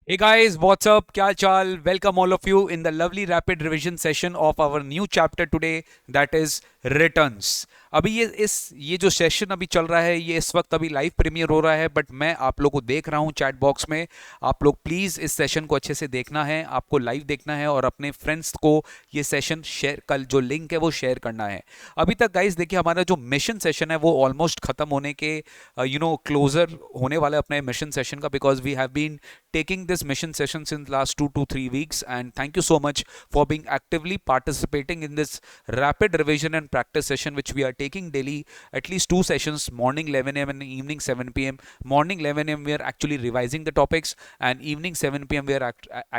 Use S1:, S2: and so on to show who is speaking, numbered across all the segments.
S1: Hey guys, what's up? Kya chal? Welcome all of you in the lovely rapid revision session of our new chapter today, that is returns. अभी ये जो session अभी चल रहा है, ये इस वक्त अभी लाइव प्रीमियर हो रहा है, बट मैं आप लोग को देख रहा हूँ चैट बॉक्स में। आप लोग प्लीज़ इस सेशन को अच्छे से देखना है, आपको लाइव देखना है और अपने फ्रेंड्स को ये सेशन शेयर, कल जो लिंक है वो शेयर करना है। अभी तक गाइज देखिए, हमारा जो मिशन सेशन है वो ऑलमोस्ट खत्म होने के क्लोजर होने वाला है अपने मिशन सेशन का, because we have been taking this mission session since last 2 to 3 weeks, and thank you so much for being actively participating in this rapid revision and practice session which we are taking daily, at least two sessions, morning 11 a.m. and evening 7 p.m. Morning 11 a.m. we are actually revising the topics, and evening 7 p.m. we are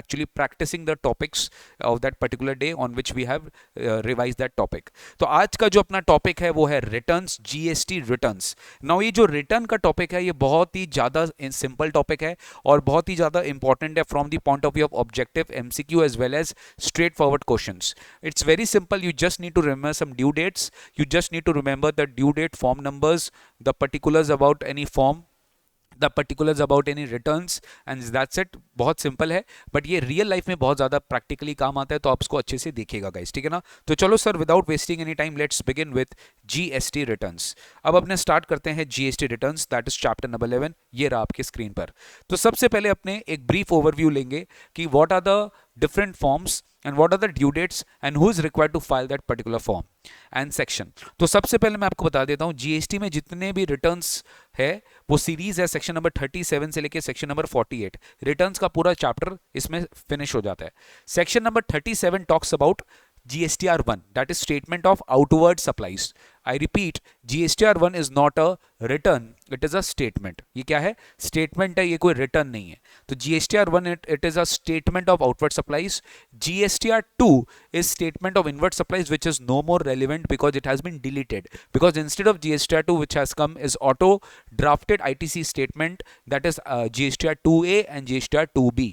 S1: actually practicing the topics of that particular day on which we have revised that topic. तो आज का जो अपना topic है वो है returns, GST returns. Now ये जो रिटर्न का टॉपिक है ये बहुत ही ज़्यादा सिंपल टॉपिक है और बहुत ही ज़्यादा इंपॉर्टेंट है from the point of view of objective MCQ as well as straightforward questions. It's very simple, you just need to remember some due dates, you just need to remember the due date, form numbers, the particulars about any form, the particulars about any returns, and that's it. बहुत simple है, but ये real life में बहुत ज़्यादा practically काम आता है, तो आप इसको अच्छे से देखिएगा गाइस, ठीक है ना। तो चलो sir, without wasting any time let's begin with GST returns. अब अपने स्टार्ट करते हैं GST returns, that is chapter number 11। ये रहा आपके स्क्रीन पर। तो सबसे पहले अपने एक ब्रीफ ओवरव्यू लेंगे कि what are the different forms and what are the due dates and who is required to file that particular form and section। तो सबसे पहले मैं आपको बता देता हूं, जीएसटी में जितने भी रिटर्न्स है वो सीरीज है, सेक्शन नंबर 37 से लेके सेक्शन नंबर 48 रिटर्न्स का पूरा चैप्टर इसमें फिनिश हो जाता है। Section number 37 talks about GSTR1, that is statement of outward supplies। I repeat, GSTR1 is not a return, it is a statement। ये क्या है? स्टेटमेंट है, ये कोई रिटर्न नहीं है। तो GSTR1 it is a statement of outward supplies। GSTR2 is statement of inward supplies, which is no more relevant because it has been deleted, because instead of GSTR2 which has come is auto drafted ITC statement, that is GSTR2A and GSTR2B।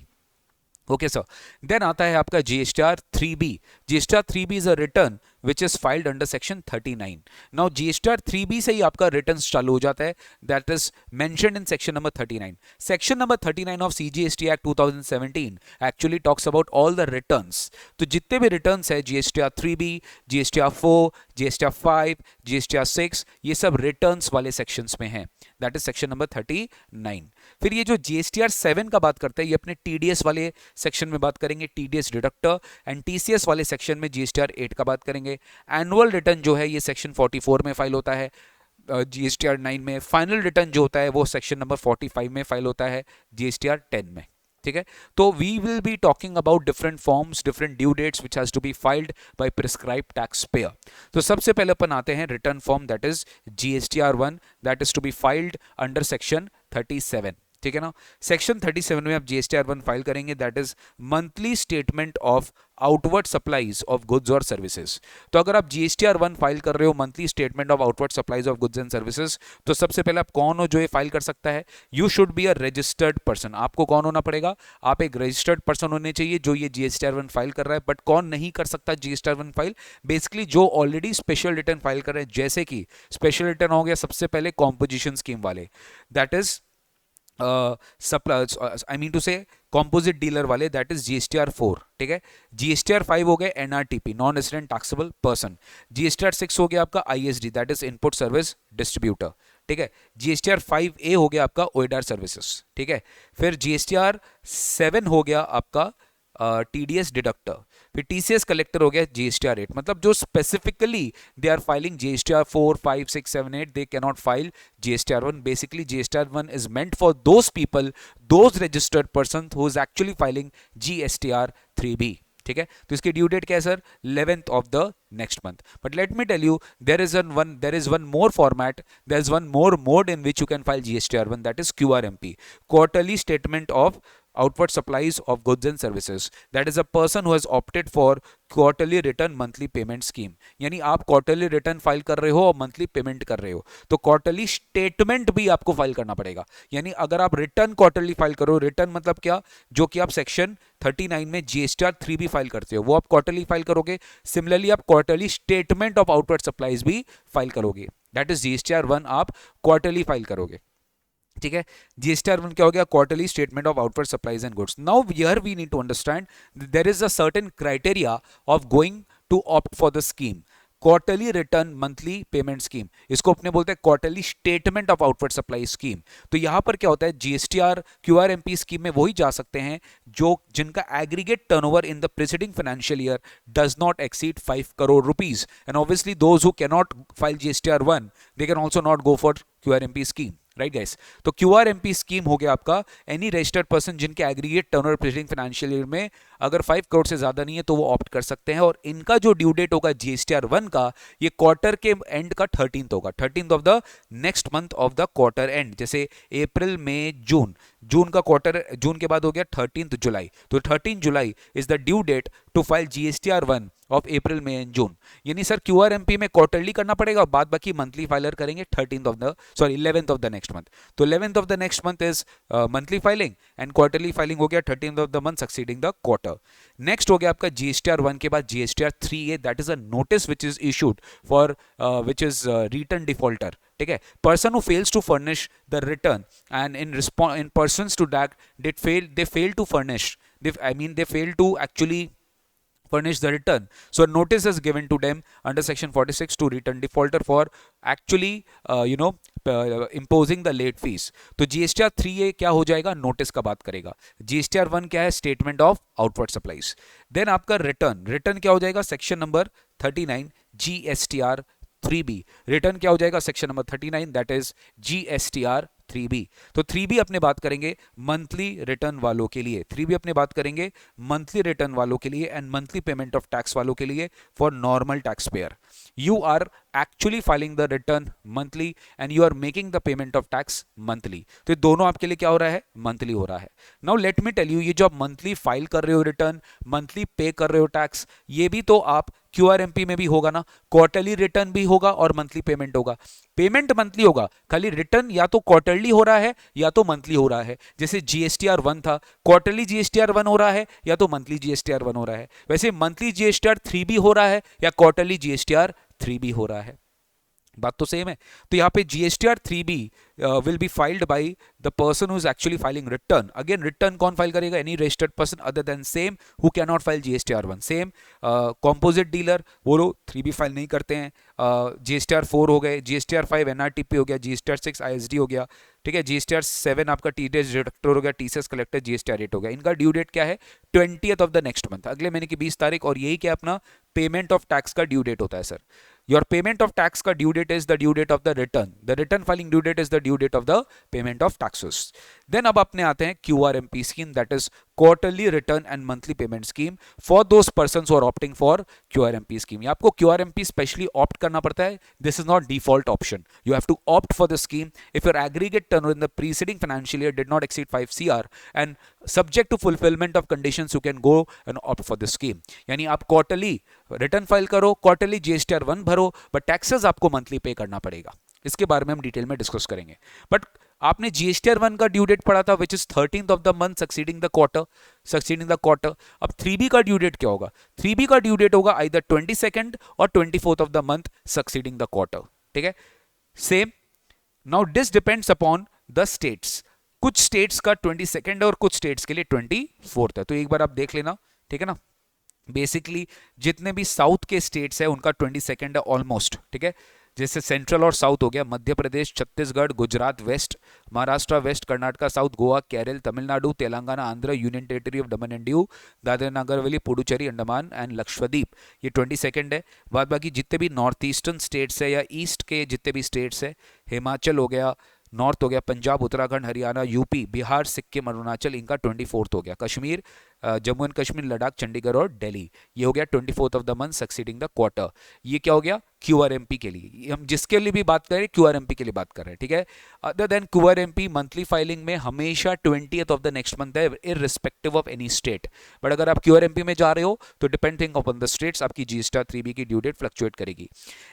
S1: Okay sir. Then आता है आपका GSTR 3बी। GSTR 3बी is a return which is filed under section 39। Now GSTR 3बी से ही आपका return चालू हो जाता है, that is mentioned in section number 39। Section number 39 of CGST act 2017 actually talks about all the returns. तो जितने भी रिटर्न्स है, जीएसटीआर 3बी, जीएसटीआर 4, जीएसटीआर 5, जीएसटीआर 6, ये सब रिटर्न्स वाले सेक्शंस में हैं, दैट इज सेक्शन नंबर 39। फिर ये जो जीएसटीआर 7 का बात करते हैं, ये अपने टीडीएस वाले सेक्शन में बात करेंगे, टीडीएस डिडक्टर, एंड टीसीएस वाले सेक्शन में जीएसटीआर 8 का बात करेंगे। एनुअल रिटर्न जो है ये सेक्शन 44 में फाइल होता है जीएसटीआर 9 में। फाइनल रिटर्न जो होता है वो सेक्शन नंबर 45 में फाइल होता है जीएसटीआर 10 में, ठीक है। तो we will be talking about different forms, different due dates which has to be filed by prescribe taxpayer. तो सबसे पहले अपन आते हैं return form, that is GSTR1, that is to be filed under section 37, ठीक है ना। Section 37 में आप GSTR1 फाइल करेंगे, that is monthly statement of outward supplies of goods और सर्विसेज। तो अगर आप GSTR1 फाइल कर रहे हो, monthly statement of outward supplies of goods and services, तो सबसे पहले आप कौन हो जो ये फाइल कर सकता है? You should be a registered person. आपको कौन होना पड़ेगा? आप एक रजिस्टर्ड पर्सन होने चाहिए जो ये GSTR1 फाइल कर रहा है। बट कौन नहीं कर सकता GSTR1 फाइल? बेसिकली जो ऑलरेडी स्पेशल रिटर्न फाइल कर रहे हैं, जैसे कि स्पेशल रिटर्न हो गया सबसे पहले कॉम्पोजिशन स्कीम वाले, that is I mean to say composite dealer वाले, दैट इज GSTR 4, ठीक है। GSTR 5 हो गए NRTP, non resident taxable person. GSTR 6 हो गया आपका ISD, that is input service distributor, ठीक है। GSTR 5A हो गया आपका OIDAR सर्विसेज, ठीक है। फिर GSTR 7 हो गया आपका TDS डिडक्टर। फिर TCS कलेक्टर हो गया GSTR 8। मतलब जो specifically they are filing GSTR 4, 5, 6, 7, 8, they cannot file GSTR1। Basically GSTR1 is meant for those people, those registered person who is actually filing GSTR 3B, ठीक है। तो इसकी ड्यू डेट क्या है sir? 11th of the next month. But let me tell you, there is one more format, there is one more mode in which you can file GSTR1, that is QRMP, quarterly statement of outward supplies of goods and services। that is a person who has opted for quarterly return monthly payment scheme। यानी आप quarterly return file कर रहे हो और monthly payment कर रहे हो, तो क्वार्टरली स्टेटमेंट भी आपको फाइल करना पड़ेगा। यानी अगर आप रिटर्न क्वार्टरली फाइल करो, रिटर्न मतलब क्या? जो कि आप सेक्शन 39 में GSTR 3B फाइल करते हो, वो आप क्वार्टरली फाइल करोगे। सिमिलरली आप quarterly statement of outward supplies भी फाइल करोगे, दैट इज GSTR 1 आप क्वार्टरली फाइल करोगे। ठीक है। जीएसटीआर वन क्या हो गया, quarterly statement of outward supplies and goods. Now here we need to understand there is a certain criteria of going to opt for the scheme. Quarterly return monthly payment scheme, इसको अपने बोलते हैं quarterly statement of outward supply scheme. तो यहां पर क्या होता है, जीएसटीआर क्यूआरएमपी स्कीम में वही जा सकते हैं जो जिनका aggregate turnover in the preceding financial year does not exceed 5 crore rupees. And obviously those who can not file GSTR one, they can also not go for QRMP scheme, right guys. तो QRMP scheme हो गया आपका any registered person जिनके aggregate turnover preceding financial year में अगर 5 करोड़ से ज्यादा नहीं है तो वो ऑप्ट कर सकते हैं। और इनका जो ड्यू डेट होगा जीएसटीआर वन का, ये क्वार्टर के एंड का 13th होगा, 13th of the next month of the quarter and. जैसे अप्रैल मई जून, जून का क्वार्टर, जून के बाद हो गया 13th जुलाई, तो 13 July is the due date to file GSTR one of April May and June. यानी सर क्यूआरएमपी में क्वार्टरली करना पड़ेगा, बाद बाकी मंथली फाइलर करेंगे 13th of the, sorry 11th of the next month. तो 11th of the next month is monthly filing and quarterly filing हो गया 13th of the month succeeding the quarter. Next हो गया आपका जीएसटीआर वन के बाद GSTR 3A, that is a notice which is issued for which is return defaulter. ठीक है, person who fails to furnish the return and in response in persons to that they fail to furnish, they fail to actually furnish the return. So notice is given to them under section 46 to return defaulter for actually imposing the late fees. तो GSTR 3A क्या हो जाएगा, notice का बात करेगा। GSTR 1 क्या है, statement of outward supplies. Then आपका रिटर्न, रिटर्न क्या हो जाएगा, section number 39 GSTR 3B। Return क्या हो जाएगा, section number 39 that is GSTR 3B। तो 3B अपने बात करेंगे मंथली रिटर्न वालों के लिए, 3B अपने बात करेंगे मंथली रिटर्न वालों के लिए and monthly payment of tax वालों के लिए for normal taxpayer. You are actually filing the return monthly and you are making the payment of tax monthly. तो ये दोनों आपके लिए क्या हो रहा है, मंथली हो रहा है। Now let me tell you, ये जो आप मंथली फाइल कर रहे हो रिटर्न, मंथली पे कर रहे हो टैक्स, ये भी तो आप क्यूआरएमपी में भी होगा ना, क्वार्टरली रिटर्न भी होगा और मंथली पेमेंट होगा। पेमेंट मंथली होगा, खाली रिटर्न या तो क्वार्टरली हो रहा है या तो मंथली हो रहा है। जैसे जीएसटीआर 1 था, क्वार्टरली जीएसटीआर 1 हो रहा है या तो मंथली जीएसटीआर 1 हो रहा है। वैसे मंथली जीएसटीआर 3B हो रहा है या क्वार्टरली जीएसटीआर 3B हो रहा है, बात तो सेम है। तो यहाँ पे GSTR 3B will be filed by the person who is actually filing return. Again return कौन फाइल करेगा, any registered person other than same who can not file GSTR 1। Same composite dealer वो लोग 3B file नहीं करते हैं। GSTR 4 हो गए, GSTR 5 NRTP हो गया, जीएसटीआर 6 आईएसडी हो गया, ठीक है, जीएसटीआर 7 आपका टीडीएस डिडक्टर हो गया, टीसीएस कलेक्टर, जीएसटीआर 8 हो गया। इनका ड्यू डेट क्या है, 20th of the next month, अगले महीने की 20 तारीख। और यही क्या अपना पेमेंट ऑफ टैक्स का ड्यू डेट होता है sir. Your payment of tax का due date is the due date of the return. The return filing due date is the due date of the payment of taxes. Then अब अपने आते हैं QRMP scheme, that is quarterly return and monthly payment scheme for those persons who are opting for QRMP scheme. ये आपको QRMP specially opt करना पड़ता है. This is not default option. You have to opt for the scheme if your aggregate turnover in the preceding financial year did not exceed 5 CR and subject to fulfillment of conditions you can go and opt for the scheme. यानी आप quarterly return file करो, quarterly GSTR 1 भरो, but taxes आपको monthly पे करना पड़ेगा। इसके बारे में हम डिटेल में डिस्कस करेंगे। बट आपने जीएसटीआर 1 का ड्यू डेट पढ़ा था which is 13th of the month succeeding the quarter. अब 3B का ड्यू डेट क्या होगा, 3B का ड्यू डेट होगा आइदर 22nd और 24th of the month succeeding the quarter, ठीक है, same. Now this depends upon the states, कुछ स्टेट्स का 22nd और कुछ स्टेट्स के लिए 24th है। तो एक बार आप देख लेना, ठीक है ना। बेसिकली जितने भी साउथ के स्टेट्स है उनका 22nd है ऑलमोस्ट, ठीक है। जैसे सेंट्रल और साउथ हो गया Madhya Pradesh, Chhattisgarh, Gujarat west, Maharashtra west, Karnataka south, Goa, Kerala, Tamil Nadu, Telangana, Andhra, union territory of Daman and Diu, Dadra Nagar Haveli, Puducherry, Andaman and Lakshadweep, ये 22nd है। बाद बाकी जितने भी नॉर्थ ईस्टर्न स्टेट्स है या ईस्ट के जितने भी स्टेट्स है, हिमाचल हो गया, नॉर्थ हो गया, पंजाब, उत्तराखंड, हरियाणा, यूपी, बिहार, सिक्किम, अरुणाचल, इनका 24th हो गया। कश्मीर, जम्मू एंड कश्मीर, लद्दाख, चंडीगढ़ और दिल्ली, ये हो गया 24th of the month succeeding the quarter. ये क्या हो गया, क्यूआरएमपी के लिए। हम जिसके लिए भी बात कर रहे हैं क्यूआरएमपी के लिए बात कर रहे हैं, ठीक है। Other than QRMP monthly filing में हमेशा 20th of the next month है, irrespective of any state. But अगर आप क्यूआरएमपी में जा रहे हो तो डिपेंडिंग अपॉन द स्टेट्स आपकी जीएसटीआर 3B की ड्यू डेट फ्लक्चुएट करेगी।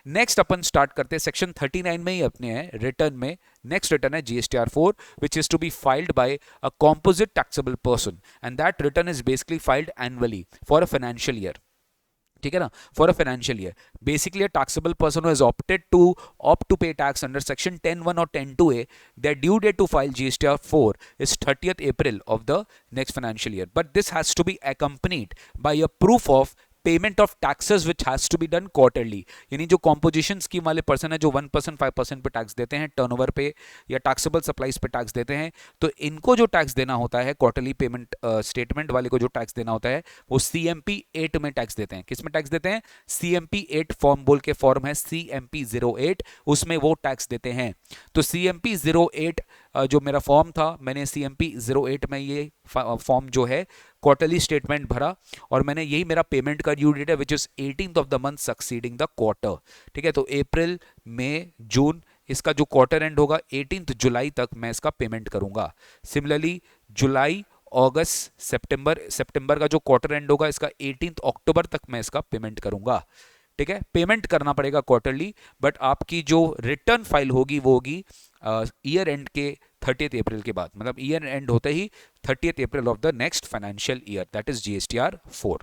S1: नेक्स्ट अपन स्टार्ट करते हैं सेक्शन 39 में ही अपने हैं रिटर्न में। नेक्स्ट रिटर्न है GSTR 4 which is to be filed by a composite taxable person and that return is basically filed annually for a financial year. ठीक है ना, for a financial year. Basically a taxable person who has opted to opt to pay tax under section 10(1) और 10(2)(a), their due date to file GSTR 4 is 30th April of the next financial year, but this has to be accompanied by a proof of payment of taxes which has to be done quarterly. यानी जो composition scheme वाले person है जो 1% 5% पे tax देते हैं turnover पे या टैक्सेबल सप्लाईज पे टैक्स देते हैं, तो इनको जो टैक्स देना होता है क्वार्टरली पेमेंट स्टेटमेंट वाले को जो टैक्स देना होता है वो CMP 8 में टैक्स देते हैं। किस में टैक्स देते हैं? CMP 8 फॉर्म बोल के फॉर्म है CMP 08, उसमें वो टैक्स देते हैं। तो CMP 08 जो मेरा फॉर्म था, मैंने CMP 08 में ये फॉर्म जो है क्वार्टरली स्टेटमेंट भरा और मैंने यही मेरा पेमेंट का ड्यू डेट है which is 18th of the month succeeding the quarter. ठीक है, तो अप्रैल मई जून इसका जो क्वार्टर एंड होगा 18th जुलाई तक मैं इसका पेमेंट करूंगा। सिमिलरली जुलाई अगस्त सितंबर का जो क्वार्टर एंड होगा इसका 18th अक्टूबर तक मैं इसका पेमेंट करूंगा। ठीक है, पेमेंट करना पड़ेगा क्वार्टरली, बट आपकी जो रिटर्न फाइल होगी वो होगी ईयर एंड के 30th अप्रैल के बाद, मतलब ईयर एंड होते ही 30th April of the next financial year, that is GSTR 4।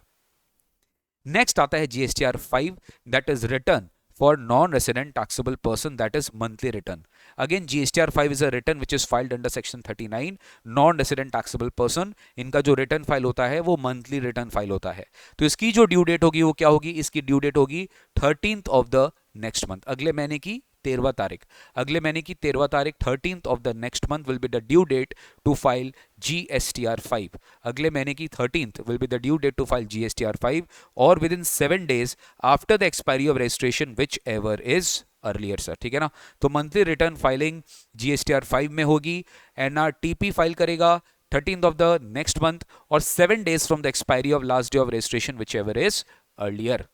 S1: Next आता है GSTR 5, that is return for non-resident taxable person, that is monthly return. Again GSTR 5 is a return which is filed under section 39. non-resident taxable person इनका जो return file होता है वो monthly return file होता है। तो इसकी जो ड्यू डेट होगी वो क्या होगी? इसकी ड्यू डेट होगी 13th of the next month, अगले महीने की 13वां तारीख। अगले महीने की 13वां तारीख 13th of the next month will be the due date to file GSTR 5। अगले महीने की 13th will be the due date to file GSTR 5 और within 7 days after the expiry of registration whichever is earlier sir. ठीक है ना, तो monthly return filing GSTR 5 में होगी। NRTP फाइल करेगा 13th of the next month और 7 days from the expiry of last day of registration whichever is earlier.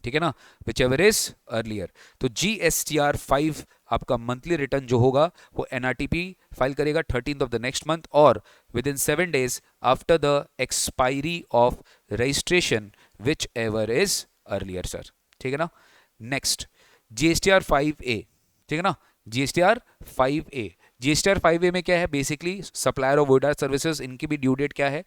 S1: ठीक है ना, विच एवर इज अर्लियर। तो GSTR 5 आपका मंथली रिटर्न जो होगा वो NRTP फाइल करेगा 13th of the next month और within 7 days after the expiry of registration whichever is earlier sir. ठीक है ना, नेक्स्ट GSTR 5A। ठीक है ना, GSTR 5A, GSTR 5A में क्या है? बेसिकली सप्लायर ऑफ वोडार सर्विसेज, इनकी भी ड्यू डेट क्या है?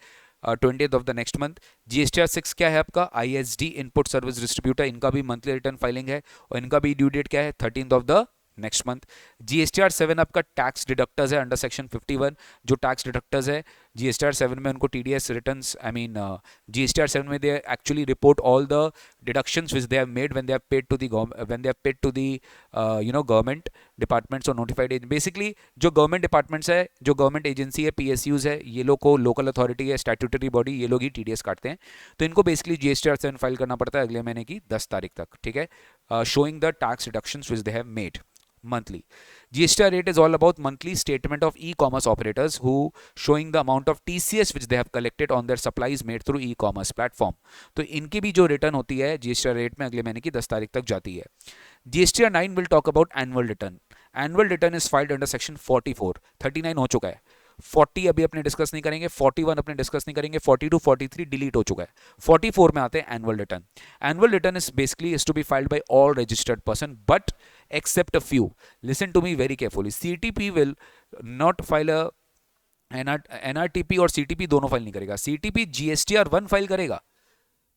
S1: 20th of the next month. GSTR 6 क्या है आपका? ISD इनपुट सर्विस डिस्ट्रीब्यूटर, इनका भी मंथली रिटर्न फाइलिंग है और इनका भी ड्यू डेट क्या है? 13th of the next month. GSTR 7 आपका टैक्स डिडक्टर्स है अंडर सेक्शन 51, जो टैक्स डिडक्टर्स है GSTR 7 में उनको TDS returns, I mean GSTR 7 में they actually report all the deductions which they have made when they have paid to the government departments और notified agency. Basically जो government departments है, जो government agency है, PSUs है, ये लोग को लोकल अथॉरिटी है, स्टैट्यूटरी बॉडी, ये लोग ही TDS काटते हैं। तो इनको बेसिकली GSTR 7 फाइल करना पड़ता है अगले महीने की 10 तारीख तक। ठीक है, showing the tax deductions which they have made monthly. GSTR rate is all about monthly statement of e-commerce operators who showing the amount of TCS which they have collected on their supplies made through e-commerce platform. तो इनकी भी जो return होती है GSTR rate में अगले महीने की 10 तारीख तक जाती है। GSTR 9 will talk about annual return. Annual return is filed under section 44. 39 हो चुका है, 40 अभी अपने डिस्कस नहीं करेंगे, 41 अपने डिस्कस नहीं करेंगे, 42 43 डिलीट हो चुका है। 44 में आते हैं annual return. Annual return is basically is to be filed by all registered person but except a few. Listen to me very carefully, CTP will not file a NRTP और CTP दोनों फाइल नहीं करेगा। CTP GSTR 1 फाइल करेगा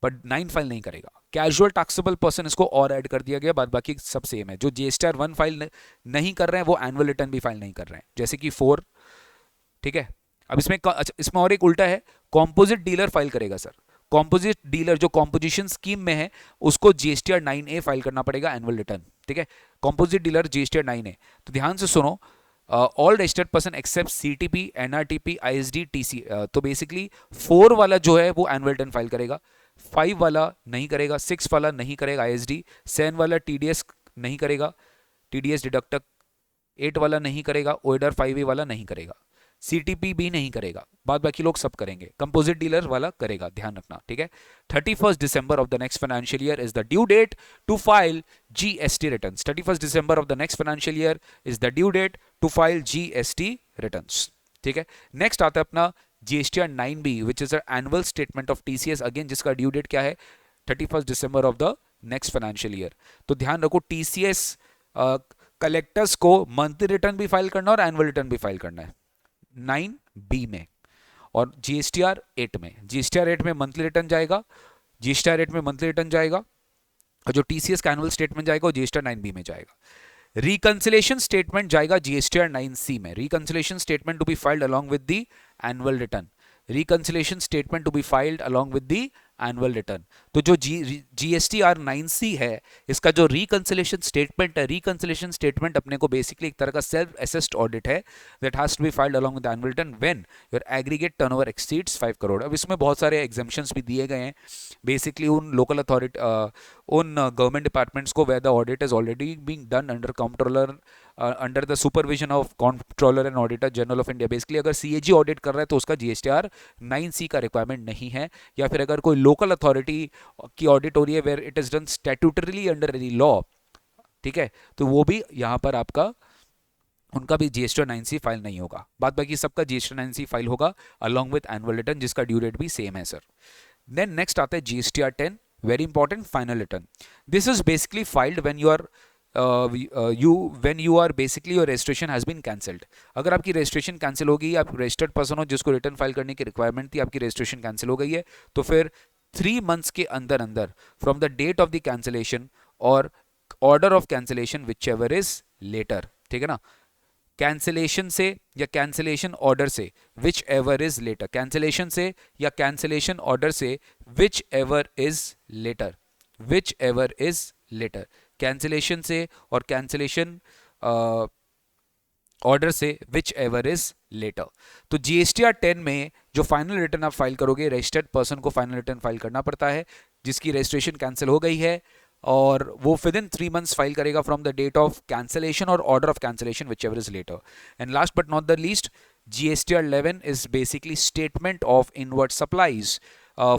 S1: but 9 फाइल नहीं करेगा। कैजुअल टैक्सेबल पर्सन इसको और ऐड कर दिया गया, बाद बाकी सब सेम है। जो GSTR 1 फाइल नहीं कर रहे हैं वो एनुअल रिटर्न भी फाइल नहीं कर रहे हैं, जैसे कि 4। ठीक है, अब इसमें और एक उल्टा है, कॉम्पोजिट डीलर फाइल करेगा सर। कॉम्पोजिट डीलर जो कॉम्पोजिशन स्कीम में है उसको GSTR 9A फाइल करना पड़ेगा एनुअल रिटर्न। ठीक है, कॉम्पोजिट डीलर GSTR 9A। तो ध्यान से सुनो, all registered person except CTP, NRTP, ISD, TC। तो बेसिकली 4 वाला जो है वो एनुअल रिटर्न फाइल करेगा, 5 वाला नहीं करेगा, 6 वाला नहीं करेगा ISD, 7 वाला TDS नहीं करेगा, TDS डिडक्टर, 8 वाला नहीं करेगा, OIDR 5A वाला नहीं करेगा, CTP भी नहीं करेगा, बाद बाकी लोग सब करेंगे। कंपोजिट डीलर वाला करेगा, ध्यान रखना। ठीक है, 31st December of the next financial year is the due date to file GST returns. 31st December of the next financial year is the due date to file GST returns. ठीक है, next आता है अपना GSTR 9B which is annual statement of TCS, again जिसका due date क्या है? 31st December of the next financial year. तो ध्यान रखो, TCS कलेक्टर्स को मंथली रिटर्न भी फाइल करना और एनुअल रिटर्न भी फाइल करना है 9B में और GSTR 8 में। GSTR 8 में मंथली रिटर्न जाएगा, जीएसटी रेट में मंथली रिटर्न जाएगा, और जो टीसीएस का एनुअल स्टेटमेंट जाएगा वो जीएसटी 9B में जाएगा। रिकंसिलेशन स्टेटमेंट जाएगा जीएसटीआर 9C में। Reconciliation statement to be filed along with the annual return. Reconciliation statement to be filed along with the annual return. तो जो जीएसटीआर 9C है, इसका जो रिकंसिलेशन स्टेटमेंट है, रिकंसिलेशन स्टेटमेंट अपने को बेसिकली एक तरह का सेल्फ असेस्ड ऑडिट है that has to be filed along with annual return when your aggregate turnover exceeds 5 crore. अब इसमें बहुत सारे एग्जेम्पशंस भी दिए गए हैं बेसिकली उन लोकल अथॉरिटी, उन गवर्नमेंट डिपार्टमेंट्स को where the audit is already being done under controller, under the supervision of controller and auditor general of India. Basically अगर सीएजी ऑडिट कर रहा है तो उसका जीएसटीआर 9C का रिक्वायरमेंट नहीं है, या फिर अगर कोई लोकल अथॉरिटी की ऑडिट हो रही है where it is done statutorily under any law, ठीक है, तो वो भी यहाँ पर आपका उनका भी जीएसटी 9C फाइल नहीं होगा। बाद बाकी सबका जीएसटी 9C फाइल होगा अलॉन्ग विद एनुअल रिटर्न, जिसका ड्यू डेट भी सेम है सर। देन नेक्स्ट आता है GSTR 10, very important, final return. This is basically filed when you are when you are basically your registration has been cancelled। अगर आपकी registration cancel हो गई, आप रजिस्टर्ड पर्सन हो जिसको रिटर्न फाइल करने की रिक्वायरमेंट थी, आपकी रजिस्ट्रेशन कैंसिल हो गई है, तो फिर 3 मंथ्स के अंदर अंदर from the date of the cancellation और order of cancellation whichever is later, ठीक है ना, कैंसिलेशन से या कैंसिलेशन ऑर्डर से whichever is later, cancellation से या कैंसिलेशन ऑर्डर से whichever is later, whichever is later, cancellation से और कैंसिलेशन ऑर्डर से विच एवर इज लेटर। तो जीएसटीआर 10 में जो फाइनल रिटर्न आप फाइल करोगे, रजिस्टर्ड पर्सन को फाइनल रिटर्न फाइल करना पड़ता है जिसकी रजिस्ट्रेशन कैंसिल हो गई है, और वो विद इन 3 मंथ्स फाइल करेगा from the date of cancellation और order of cancellation whichever is later. And last but not the least, GSTR 11 is basically statement of inward supplies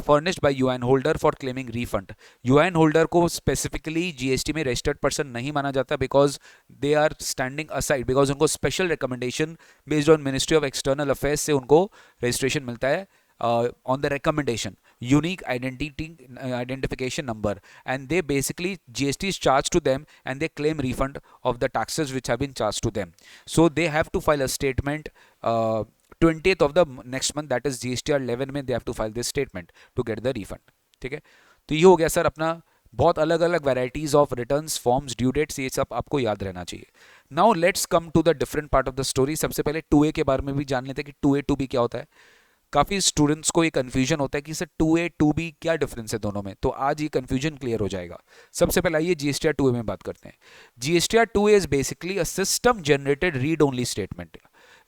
S1: furnished by UN holder for claiming refund। UN holder को specifically GST में registered person नहीं माना जाता because they are standing aside, because उनको special recommendation based on Ministry of External Affairs से उनको registration मिलता है on the recommendation, unique identification number, and they basically GST is charged to them and they claim refund of the taxes which have been charged to them, so they have to file a statement 20th of the next month, that is GSTR 11 में they have to file this statement to get the refund। ठीक है, तो ये हो गया sir अपना बहुत अलग अलग varieties of returns, forms, due dates, ये सब आपको याद रहना चाहिए। Now let's come to the different part of the story. सबसे पहले 2A के बारे में भी जान लेते हैं कि 2A 2B क्या होता है। काफ़ी स्टूडेंट्स को ये कन्फ्यूजन होता है कि सर 2A 2B क्या डिफरेंस है दोनों में, तो आज ये कन्फ्यूजन क्लियर हो जाएगा। सबसे पहले आइए GSTR 2A में बात करते हैं। GSTR 2A is basically a system generated read only statement.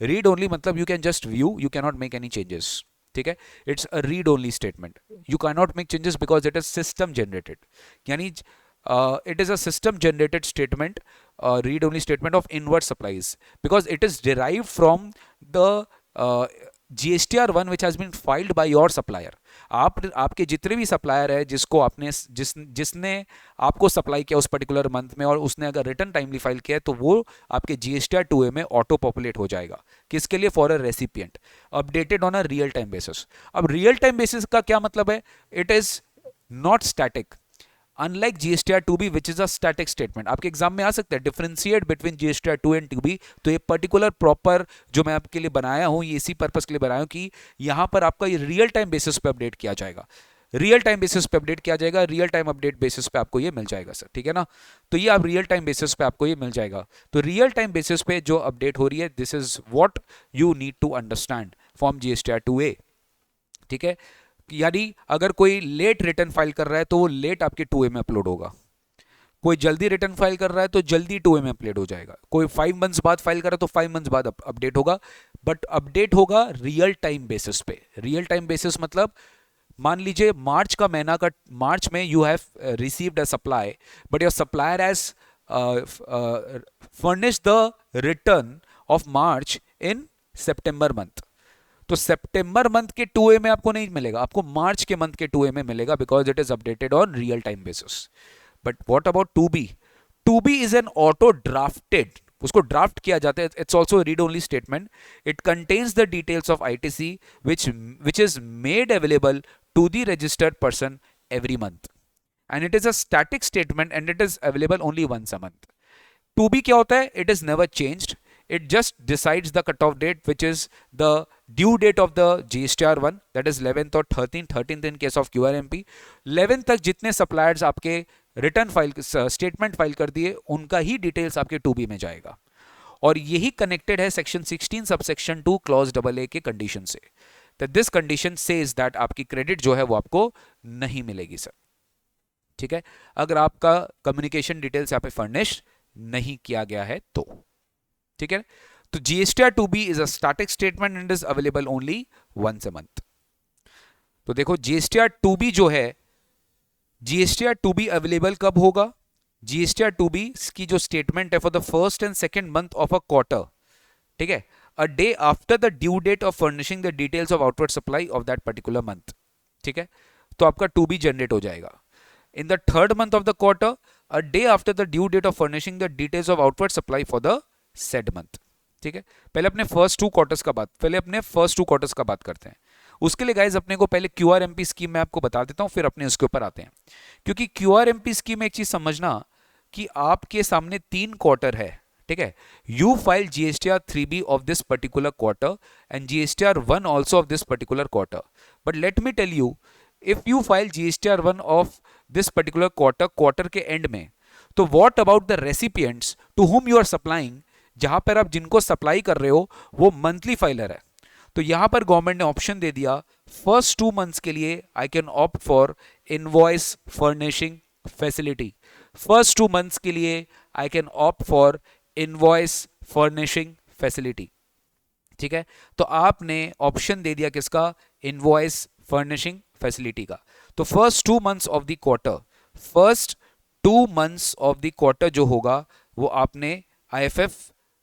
S1: Read only मतलब you can just view, you can not make any changes, ठीक है, it's a read only statement, you can not make changes because it is system generated, यानी it is a system generated statement, read only statement of inward supplies because it is derived from the GSTR 1 which has been filed by your supplier। आपके जितने भी supplier है जिसको आपने जिसने आपको supply किया उस पर्टिकुलर मंथ में और उसने अगर रिटर्न टाइमली फाइल किया है तो वो आपके GSTR 2A में ऑटो पॉपुलेट हो जाएगा। किसके लिए? For a recipient, updated on a real time basis. अब रियल टाइम बेसिस का क्या मतलब है? It is not static, unlike GSTR 2B which is a static statement. आपके एग्जाम में आ सकता है differentiate between GSTR 2 and 2B। तो ये पर्टिकुलर प्रॉपर जो मैं आपके लिए बनाया हूं, ये इसी पर्पस के लिए बनाया हूं कि यहां पर आपका ये रियल टाइम बेसिस पे अपडेट किया जाएगा, रियल टाइम बेसिस पे अपडेट किया जाएगा, रियल टाइम अपडेट बेसिस पे आपको ये मिल जाएगा सर, ठीक है ना। तो ये आप रियल टाइम बेसिस पे आपको ये मिल जाएगा। तो रियल टाइम बेसिस पे जो अपडेट हो रही है, this is what you need to understand from GSTR 2A, ठीक है। यानी अगर कोई लेट रिटर्न फाइल कर रहा है तो वो लेट आपके 2A में अपलोड होगा, कोई जल्दी रिटर्न फाइल कर रहा है तो जल्दी 2A में अपलोड हो जाएगा, कोई 5 मंथ्स बाद फाइल कर रहा है तो 5 मंथ्स बाद अपडेट होगा, बट अपडेट होगा रियल टाइम बेसिस पे। रियल टाइम बेसिस मतलब मान लीजिए मार्च का महीना का, मार्च में you have received a supply but your supplier has furnished the return of March in September month, तो सितंबर मंथ के 2A में आपको नहीं मिलेगा, आपको मार्च के मंथ के 2A में मिलेगा because it is updated on real time basis. But what about 2B? 2B is an auto drafted, उसको ड्राफ्ट किया जाता है, it's also read only statement. It contains the details of ITC which is made available to the registered person every month and it is a static statement and it is available only once a month. 2B क्या होता है? It is never changed, it just decides the cutoff date, which is the due date of the GSTR1, that is 11th or 13th in case of QRMP. 11th तक जितने suppliers आपके return file statement file कर दिए उनका ही details आपके 2B में जाएगा, और यही कनेक्टेड है सेक्शन 16 सबसेक्शन 2 क्लॉज AA के कंडीशन से। तो दिस कंडीशन सेज दैट आपकी क्रेडिट जो है वो आपको नहीं मिलेगी सर, ठीक है, अगर आपका कम्युनिकेशन डिटेल्स यहाँ पे फर्निश नहीं किया गया है तो, ठीक है। तो GSTR2B is a static statement and is available only once a month. तो देखो GSTR2B जो है, GSTR2B अवेलेबल कब होगा? GSTR2B की जो स्टेटमेंट है for the first and second month of a quarter, ठीक है, a day after the due date of furnishing the details of outward supply of that particular month, ठीक है। तो आपका 2B जनरेट हो जाएगा। In the third month of the quarter, a day after the due date of furnishing the details of outward supply for the said month, ठीक है। पहले अपने फर्स्ट टू क्वार्टर्स का बात करते हैं। उसके लिए गाइज अपने को पहले QRMP स्कीम में आपको बता देता हूं, फिर अपने उसके ऊपर आते हैं। क्योंकि QRMP स्कीम में एक चीज समझना कि आपके सामने 3 क्वार्टर है, ठीक है। You file GSTR3B of this particular quarter and GSTR1 also of this particular quarter, but let me tell you, if you file GSTR1 of this particular quarter के एंड में, तो what about the recipients to whom you are supplying, जहां पर आप जिनको supply कर रहे हो वो मंथली फाइलर है। तो यहां पर गवर्नमेंट ने ऑप्शन दे दिया, फर्स्ट 2 मंथ्स के लिए I can opt for invoice furnishing facility. First 2 months के लिए I can opt for invoice furnishing facility, ठीक है। तो आपने ऑप्शन दे दिया किसका? इनवॉइस फर्निशिंग फैसिलिटी का। तो first 2 months of the quarter जो होगा वो आपने IFF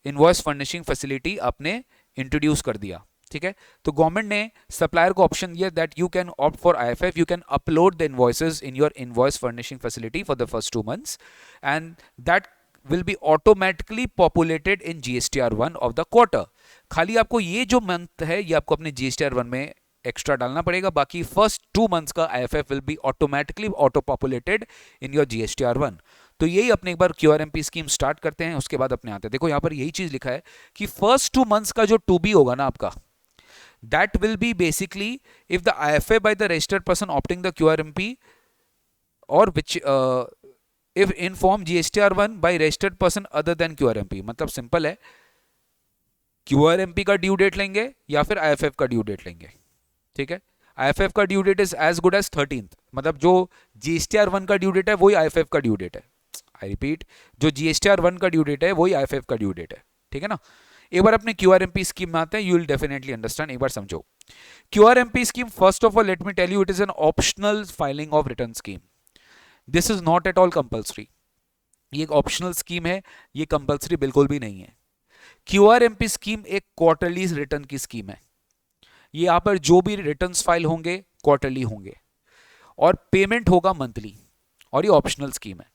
S1: इनवॉइस फर्निशिंग फैसिलिटी आपने इंट्रोड्यूस कर दिया, ठीक है। तो गवर्नमेंट ने सप्लायर को ऑप्शन दिया that you can opt for IFF, you can upload the invoices in your invoice furnishing facility for the first 2 months and that will be automatically populated in GSTR1 of the quarter। खाली आपको ये जो month है ये आपको अपने GSTR1 में extra डालना पड़ेगा, बाकी फर्स्ट 2 मंथ्स का IFF will be automatically auto populated in your GSTR1। तो यही अपने एक बार QRMP स्कीम स्टार्ट करते हैं, उसके बाद अपने आते हैं। देखो यहाँ पर यही चीज लिखा है कि फर्स्ट 2 मंथ्स का जो 2B होगा ना आपका, that will be basically if the IFA by the registered person opting the QRMP or which if inform GSTR1 by registered person other than QRMP। मतलब सिंपल है, QRMP का ड्यू डेट लेंगे या फिर IFF का ड्यू डेट लेंगे, ठीक है। IFF का due date is as good as 13th, मतलब जो GSTR1 का ड्यू डेट है वही IFF का ड्यू डेट है। आई रिपीट, जो GSTR1 का ड्यू डेट है वही IFF का ड्यू डेट है, ठीक है ना। एक बार अपने QRMP स्कीम में आते हैं, यू विल डेफिनेटली अंडरस्टैंड। एक बार समझो QRMP scheme, first of all let me tell you, it is an optional filing of return scheme. This is not at all compulsory. ये एक ऑप्शनल स्कीम है, ये कंपल्सरी बिल्कुल भी नहीं है। QRMP स्कीम एक क्वार्टरली रिटर्न की स्कीम है। ये यहां पर जो भी रिटर्न्स फाइल होंगे क्वार्टरली होंगे और पेमेंट होगा मंथली, और ये ऑप्शनल स्कीम है।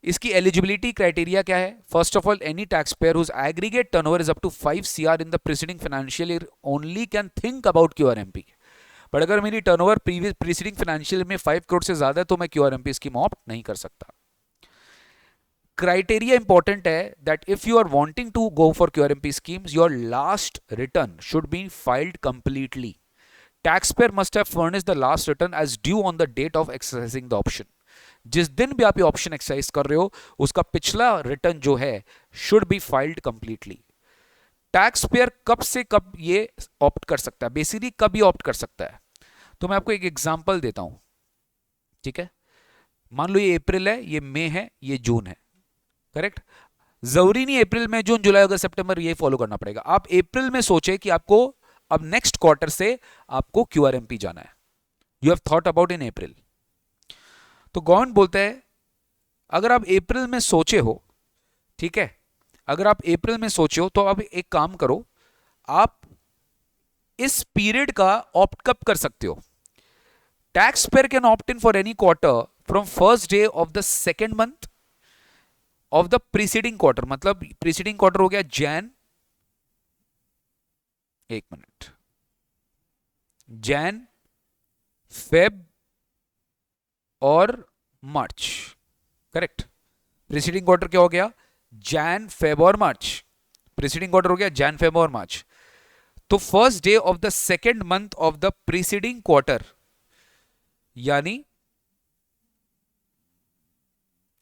S1: इसकी एलिजिबिलिटी क्राइटेरिया क्या है? First of all, any tax payer whose aggregate turnover is up to 5 CR in the preceding financial year only can think about QRMP। But अगर मेरी टर्नओवर प्रीसीडिंग फाइनेंशियल में 5 करोड़ से ज्यादा है तो मैं QRMP स्कीम ऑप्ट नहीं कर सकता। क्राइटेरिया इंपॉर्टेंट है that if you are wanting to go for QRMP schemes, your last return should be filed completely. Taxpayer must have furnished the last return as due on the date of exercising the option. जिस दिन भी आप ये option exercise कर रहे हो उसका पिछला रिटर्न जो है should be filed completely. Tax payer कब से कब ये ऑप्ट कर सकता है, बेसिकली कब ये ऑप्ट कर सकता है? तो मैं आपको एक एग्जांपल देता हूं, ठीक है। मान लो ये अप्रैल है, ये मई है, ये जून है, करेक्ट। जरूरी नहीं अप्रैल में, जून, जुलाई, अगस्त, सितंबर ये फॉलो करना पड़ेगा। आप अप्रैल में सोचे कि आपको अब नेक्स्ट क्वार्टर से आपको QRMP जाना है, you have thought about in April. तो गवर्नमेंट बोलता है अगर आप अप्रैल में सोचे हो, ठीक है, अगर आप अप्रैल में सोचे हो तो अब एक काम करो, आप इस पीरियड का ऑप्ट कब कर सकते हो? Tax payer can opt in for any quarter from first day of the second month of the preceding quarter. मतलब प्रीसीडिंग क्वार्टर हो गया जैन, एक मिनट, जैन, फेब और मार्च, करेक्ट। प्रीसीडिंग क्वार्टर क्या हो गया? जैन, फेब और मार्च। प्रीसीडिंग क्वार्टर हो गया जैन फेब और मार्च, तो first day of the second month of the preceding quarter, यानी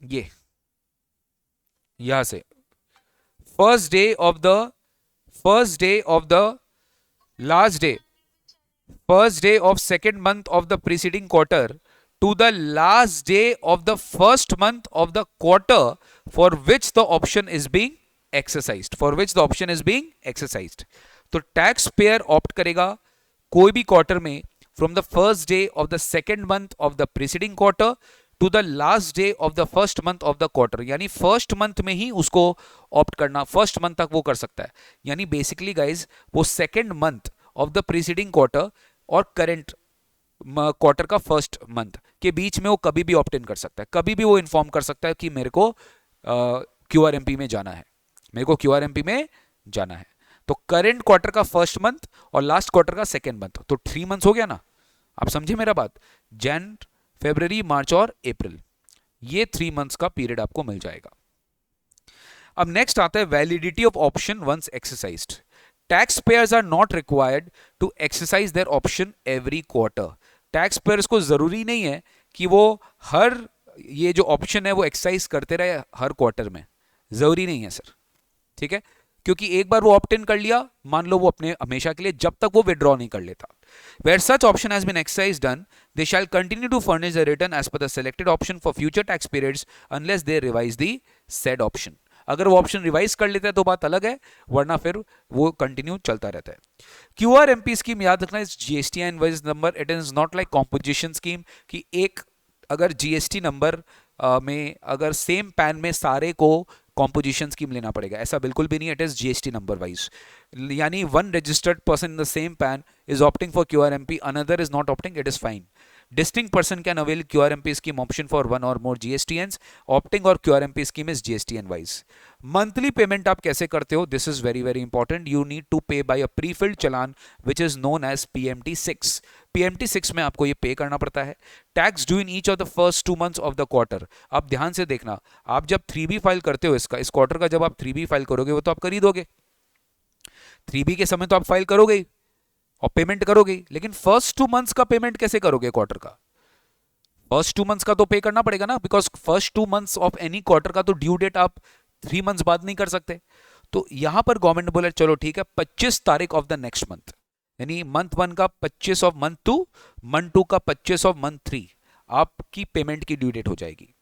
S1: ये यहां से first day of the last day, first day of second month of the preceding quarter to the last day of the first month of the quarter for which the option is being exercised, तो tax payer opt करेगा कोई भी quarter में from the first day of the second month of the preceding quarter to the last day of the first month of the quarter, यानी first month में ही उसको opt करना, फर्स्ट मंथ तक वो कर सकता है। यानी बेसिकली गाइज वो second month of the preceding quarter और करंट क्वार्टर का फर्स्ट मंथ के बीच में वो कभी भी ऑप्ट इन कर सकता है, कभी भी वो इन्फॉर्म कर सकता है कि मेरे को क्यूआरएमपी में जाना है, मेरे को क्यूआरएमपी में जाना है। तो करंट क्वार्टर का फर्स्ट मंथ और लास्ट क्वार्टर का सेकेंड मंथ, तो 3 मंथ्स हो गया ना। आप समझे मेरा बात, जैन फरवरी मार्च और अप्रैल, ये 3 मंथ्स का पीरियड आपको मिल जाएगा। अब नेक्स्ट आता है validity of option once exercised. Tax payers are not required to exercise their option every quarter. Tax payers को जरूरी नहीं है कि वो हर ये जो ऑप्शन है वो एक्सरसाइज करते रहे हर क्वार्टर में, जरूरी नहीं है सर, ठीक है, क्योंकि एक बार वो ऑप्ट इन कर लिया, मान लो वो अपने हमेशा के लिए, जब तक वो विड्रॉ नहीं कर लेता। Where such option has been exercised done, they shall continue to furnish the return as per the selected option for future tax periods unless they revise the said option. अगर वो ऑप्शन रिवाइज कर लेता है तो बात अलग है, वरना फिर वो कंटिन्यू चलता रहता है। क्यूआरएमपी स्कीम याद रखना, इस GST invoice number, it is not like composition scheme कि एक अगर जीएसटी नंबर में अगर सेम पैन में सारे को कॉम्पोजिशन स्कीम लेना पड़ेगा, ऐसा बिल्कुल भी नहीं। It is GST number wise, यानी one registered person in the same PAN is opting for QRMP, another is not opting, it is fine. Distinct person can avail QRMP scheme option for one or more GSTNs. Opting or QRMP scheme is GSTN wise. Monthly payment आप कैसे करते हो? This is very very important. You need to pay by a pre-filled challan which is known as PMT6. PMT6 में आपको ये पे करना पड़ता है। Tax due in each of the first 2 months of the quarter. आप ध्यान से देखना, आप जब 3B फाइल करते हो इसका, इस क्वार्टर का जब आप 3B फाइल करोगे वो तो आप कर ही दोगे, 3B के समय तो आप फाइल करोगे ही और पेमेंट करोगे, लेकिन फर्स्ट 2 मंथ्स का पेमेंट कैसे करोगे? क्वार्टर का फर्स्ट 2 मंथ्स का तो पे करना पड़ेगा ना, because first 2 months of any quarter का तो ड्यू डेट आप 3 मंथ्स बाद नहीं कर सकते। तो यहां पर गवर्नमेंट बोले चलो ठीक है 25 तारीख ऑफ द नेक्स्ट मंथ, यानी मंथ 1 का 25 ऑफ मंथ 2, मंथ 2 का 25 ऑफ मंथ 3 आपकी पेमेंट की ड्यू डेट हो जाएगी।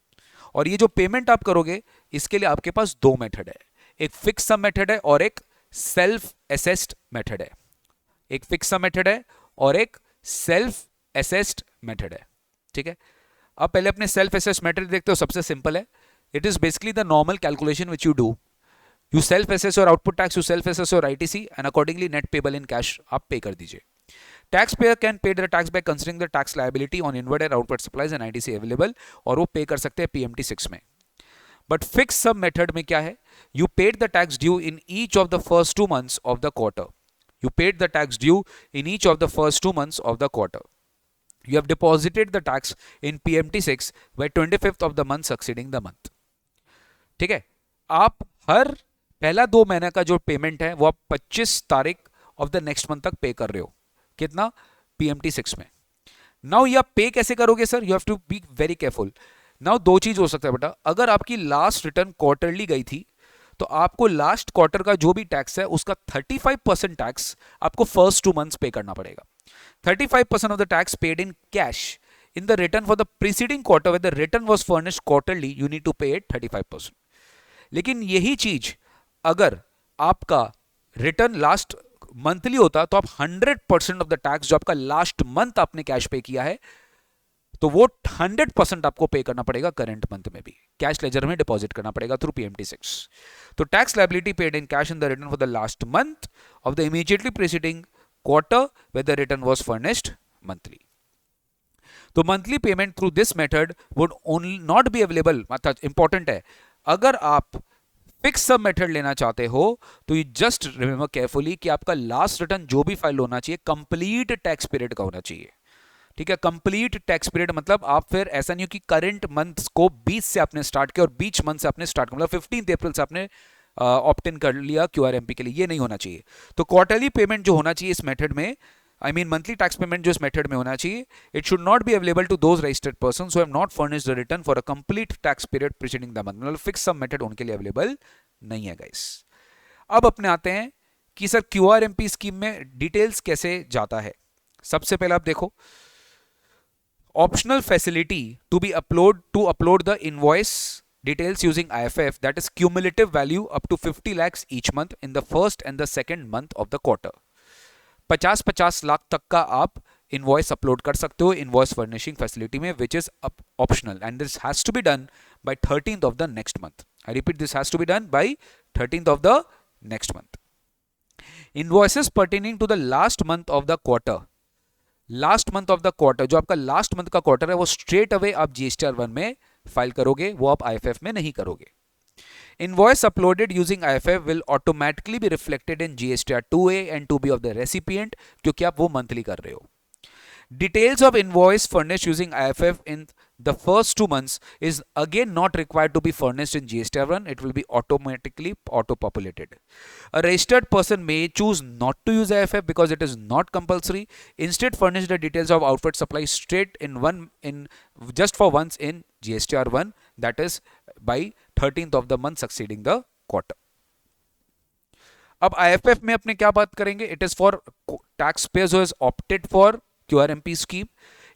S1: और ये जो पेमेंट आप करोगे इसके लिए आपके पास 2 मेथड है, एक फिक्स सम मेथड है और एक सेल्फ असेस्ड मेथड है। एक फिक्स सम मेथड है और एक सेल्फ असेस्ड मेथड है, ठीक है। अब पहले अपने सेल्फ असेस्ड मेथड देखते हो, सबसे सिंपल है। It is basically the normal calculation which you do, you self assess your output tax, you self assess your ITC and accordingly net payable in cash आप पे कर दीजिए। Tax payer can pay the tax bye considering the tax liability on inward and output supplies and ITC available, और वो पे कर सकते हैं PMT6 में। बट फिक्स सम मेथड में क्या है, you paid the tax due in each of the first 2 months of the quarter, you paid the tax due in each of the first 2 months of the quarter. You have deposited the tax in PMT6 by 25th of the month succeeding the month. ठीक है, आप हर पहला 2 महीने का जो payment है वो आप 25 तारीख ऑफ द नेक्स्ट मंथ तक पे कर रहे हो, कितना? PMT6 में। नाउ ये आप पे कैसे करोगे sir? You have to be very careful. Now 2 चीज हो सकता है बेटा, अगर आपकी लास्ट रिटर्न क्वार्टरली गई थी तो आपको लास्ट क्वार्टर का जो भी टैक्स है उसका 35% टैक्स आपको फर्स्ट 2 मंथ्स पे करना पड़ेगा। 35% of the tax paid in cash in the return for the preceding quarter when the return was furnished quarterly, you need to pay it 35%। लेकिन यही चीज अगर आपका रिटर्न लास्ट मंथली होता तो आप 100% ऑफ द टैक्स जो आपका लास्ट मंथ आपने कैश पे किया है तो वो 100% आपको पे करना पड़ेगा करंट मंथ में भी, कैश लेजर में डिपॉजिट करना पड़ेगा थ्रू PMT6। तो tax liability paid in cash in the return for the last month of the immediately preceding quarter where the return was furnished monthly. तो monthly payment through this method would only not be available, मतलब important है, अगर आप fix सब method लेना चाहते हो तो यू जस्ट रिमेंबर केयरफुली कि आपका लास्ट रिटर्न जो भी फाइल होना चाहिए कंप्लीट टैक्स पीरियड का होना चाहिए, ठीक है। कंप्लीट टैक्स पीरियड मतलब आप फिर ऐसा नहीं हो कि करंट मंथ को 20 से आपने स्टार्ट किया और बीच मंथ से आपने स्टार्ट किया, मतलब 15 अप्रैल से आपने ऑप्ट इन कर लिया क्यूआरएमपी के लिए, ये नहीं होना चाहिए। तो क्वार्टरली पेमेंट जो होना चाहिए इस मेथड में, I mean monthly tax payment जो इस मेथड में होना चाहिए, it should not be available to those registered persons who have not furnished the return for a complete tax period preceding the month. मतलब फिक्स सम मेथड उनके लिए available नहीं है गाइस। अब अपने आते हैं कि सर क्यूआरएमपी स्कीम में डिटेल्स कैसे जाता है। सबसे पहले आप देखो, optional facility to be upload the invoice details using IFF, that is cumulative value up to 50 lakhs each month in the first and the second month of the quarter। 50 lakh तक का आप इनवॉइस अपलोड कर सकते हो invoice furnishing facility में, which is optional and this has to be done by 13th of the next month. I repeat, this has to be done by 13th of the next month. Invoices pertaining to the last month of the quarter, last month of the quarter, जो आपका last month का quarter है वो straight away आप GSTR1 में file करोगे, वो आप IFF में नहीं करोगे। Invoice uploaded using IFF will automatically be reflected in GSTR2A and 2B of the recipient, क्योंकि आप वो मंथली कर रहे हो। Details of invoice furnished using IFF in the first 2 months is again not required to be furnished in GSTR1. It will be automatically auto-populated. A registered person may choose not to use IFF because it is not compulsory. Instead, furnish the details of outward supply straight in just for once in GSTR1. That is by 13th of the month succeeding the quarter. अब IFF में अपने क्या बात करेंगे? It is for taxpayers who has opted for QRMP scheme.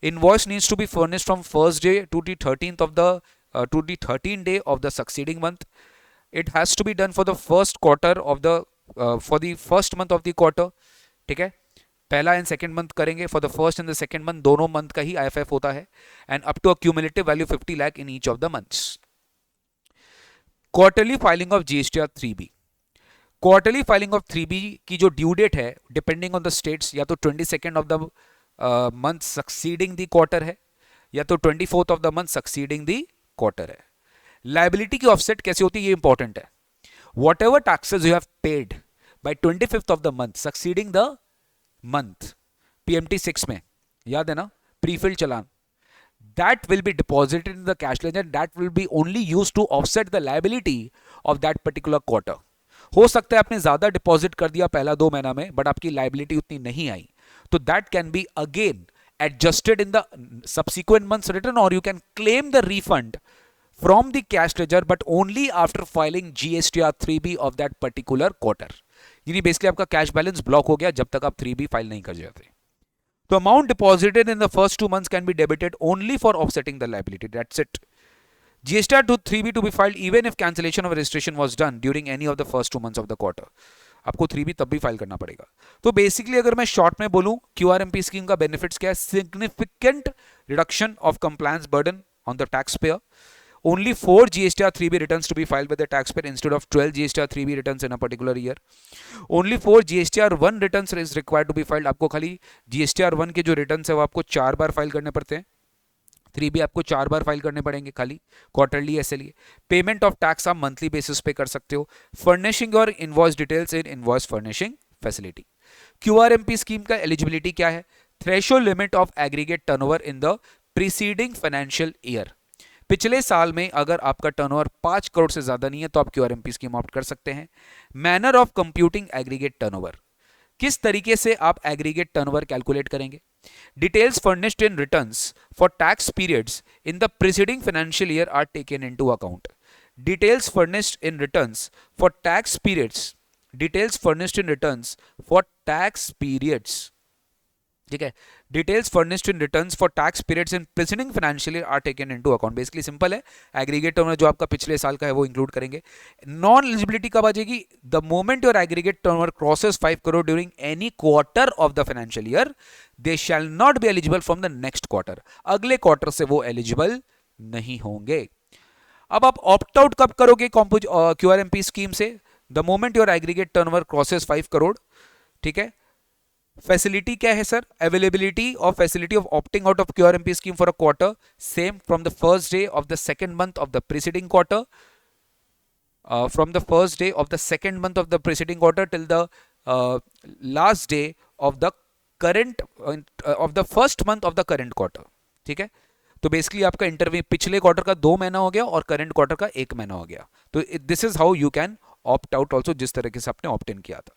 S1: Invoice needs to be furnished from first day to the 13th of the to the 13th day of the succeeding month. It has to be done for the first quarter of the for the first month of the quarter. ठीक है, पहला and second month करेंगे, for the first and the second month दोनों month का ही IFF होता है, and up to a cumulative value 50 lakh in each of the months. Quarterly filing of GSTR 3B, quarterly filing of 3B की जो due date है depending on the states, या तो 22nd of the month succeeding the quarter है, या तो 24th of the month succeeding the quarter है। Liability की ऑफसेट कैसे होती है ये इंपॉर्टेंट है। What ever taxes you have paid by 25th of the month succeeding the month, PMT 6 में याद है ना, prefilled challan, that will be deposited in the cash ledger, that will be only used to offset the liability of that particular quarter। हो सकता है आपने ज्यादा deposit कर दिया पहला 2 महीना में, बट आपकी लाइबिलिटी उतनी नहीं आई, तो that can be again adjusted in the subsequent months return, or you can claim the refund from the cash ledger but only after filing GSTR 3B of that particular quarter। यानी basically आपका cash balance block हो गया जब तक आप 3B file नहीं कर जाते। तो amount deposited in the first 2 months can be debited only for offsetting the liability, that's it. GSTR 3B to be filed even if cancellation of registration was done during any of the first 2 months of the quarter। आपको 3B तब भी file करना पड़ेगा। तो basically अगर मैं short में बोलूं, QRMP स्कीम का बेनिफिट्स क्या है? Significant reduction of compliance burden on the tax payer, only 4 GSTR 3B returns to be filed by the taxpayer instead of 12 GSTR 3B returns in a particular year, only 4 GSTR 1 returns is required to be filed। आपको खाली GSTR 1 के जो returns है वो आपको 4 बार file करने पड़ते हैं, 3B आपको 4 बार फाइल करने पड़ेंगे खाली क्वार्टरली, ऐसे लिए। पेमेंट ऑफ टैक्स आप मंथली बेसिस पे कर सकते हो। फर्निशिंग और invoice details in invoice furnishing facility. QRMP scheme का एलिजिबिलिटी क्या है? Threshold limit of aggregate turnover in the preceding financial year, पिछले साल में अगर आपका टर्नओवर 5 करोड़ से ज्यादा नहीं है तो आप QRMP स्कीम ऑप्ट कर सकते हैं। Manner of computing aggregate turnover, किस तरीके से आप एग्रीगेट टर्नओवर कैलकुलेट करेंगे? Details furnished in returns for tax periods in the preceding financial year are taken into account. Details furnished in returns for tax periods, details furnished in returns for tax periods, ठीक है, details furnished in returns for tax periods in preceding financial year are taken into account. Basically simple है, aggregate turnover जो आपका पिछले साल का है वो इंक्लूड करेंगे। नॉन एलिजिबिलिटी कब आ जाएगी? The moment your aggregate turnover crosses 5 crore during any quarter of the financial year, they shell not be eligible from the next quarter. अगले क्वार्टर से वो एलिजिबल नहीं होंगे। अब आप ऑप्ट आउट कब करोगे QRMP स्कीम से? The moment your aggregate turnover crosses 5 crore, ठीक है। फैसिलिटी क्या है sir? Availability of facility of opting out of QRMP scheme for a quarter, same from the first day of the second month of the preceding quarter, from the first day of the second month of the preceding quarter till the last day of the current of the first month of the current quarter, ठीक है। तो basically आपका interview पिछले quarter का 2 महीना हो गया और करंट क्वार्टर का 1 महीना हो गया। तो this is how you can opt out also, जिस तरीके से आपने ऑप्ट इन किया था.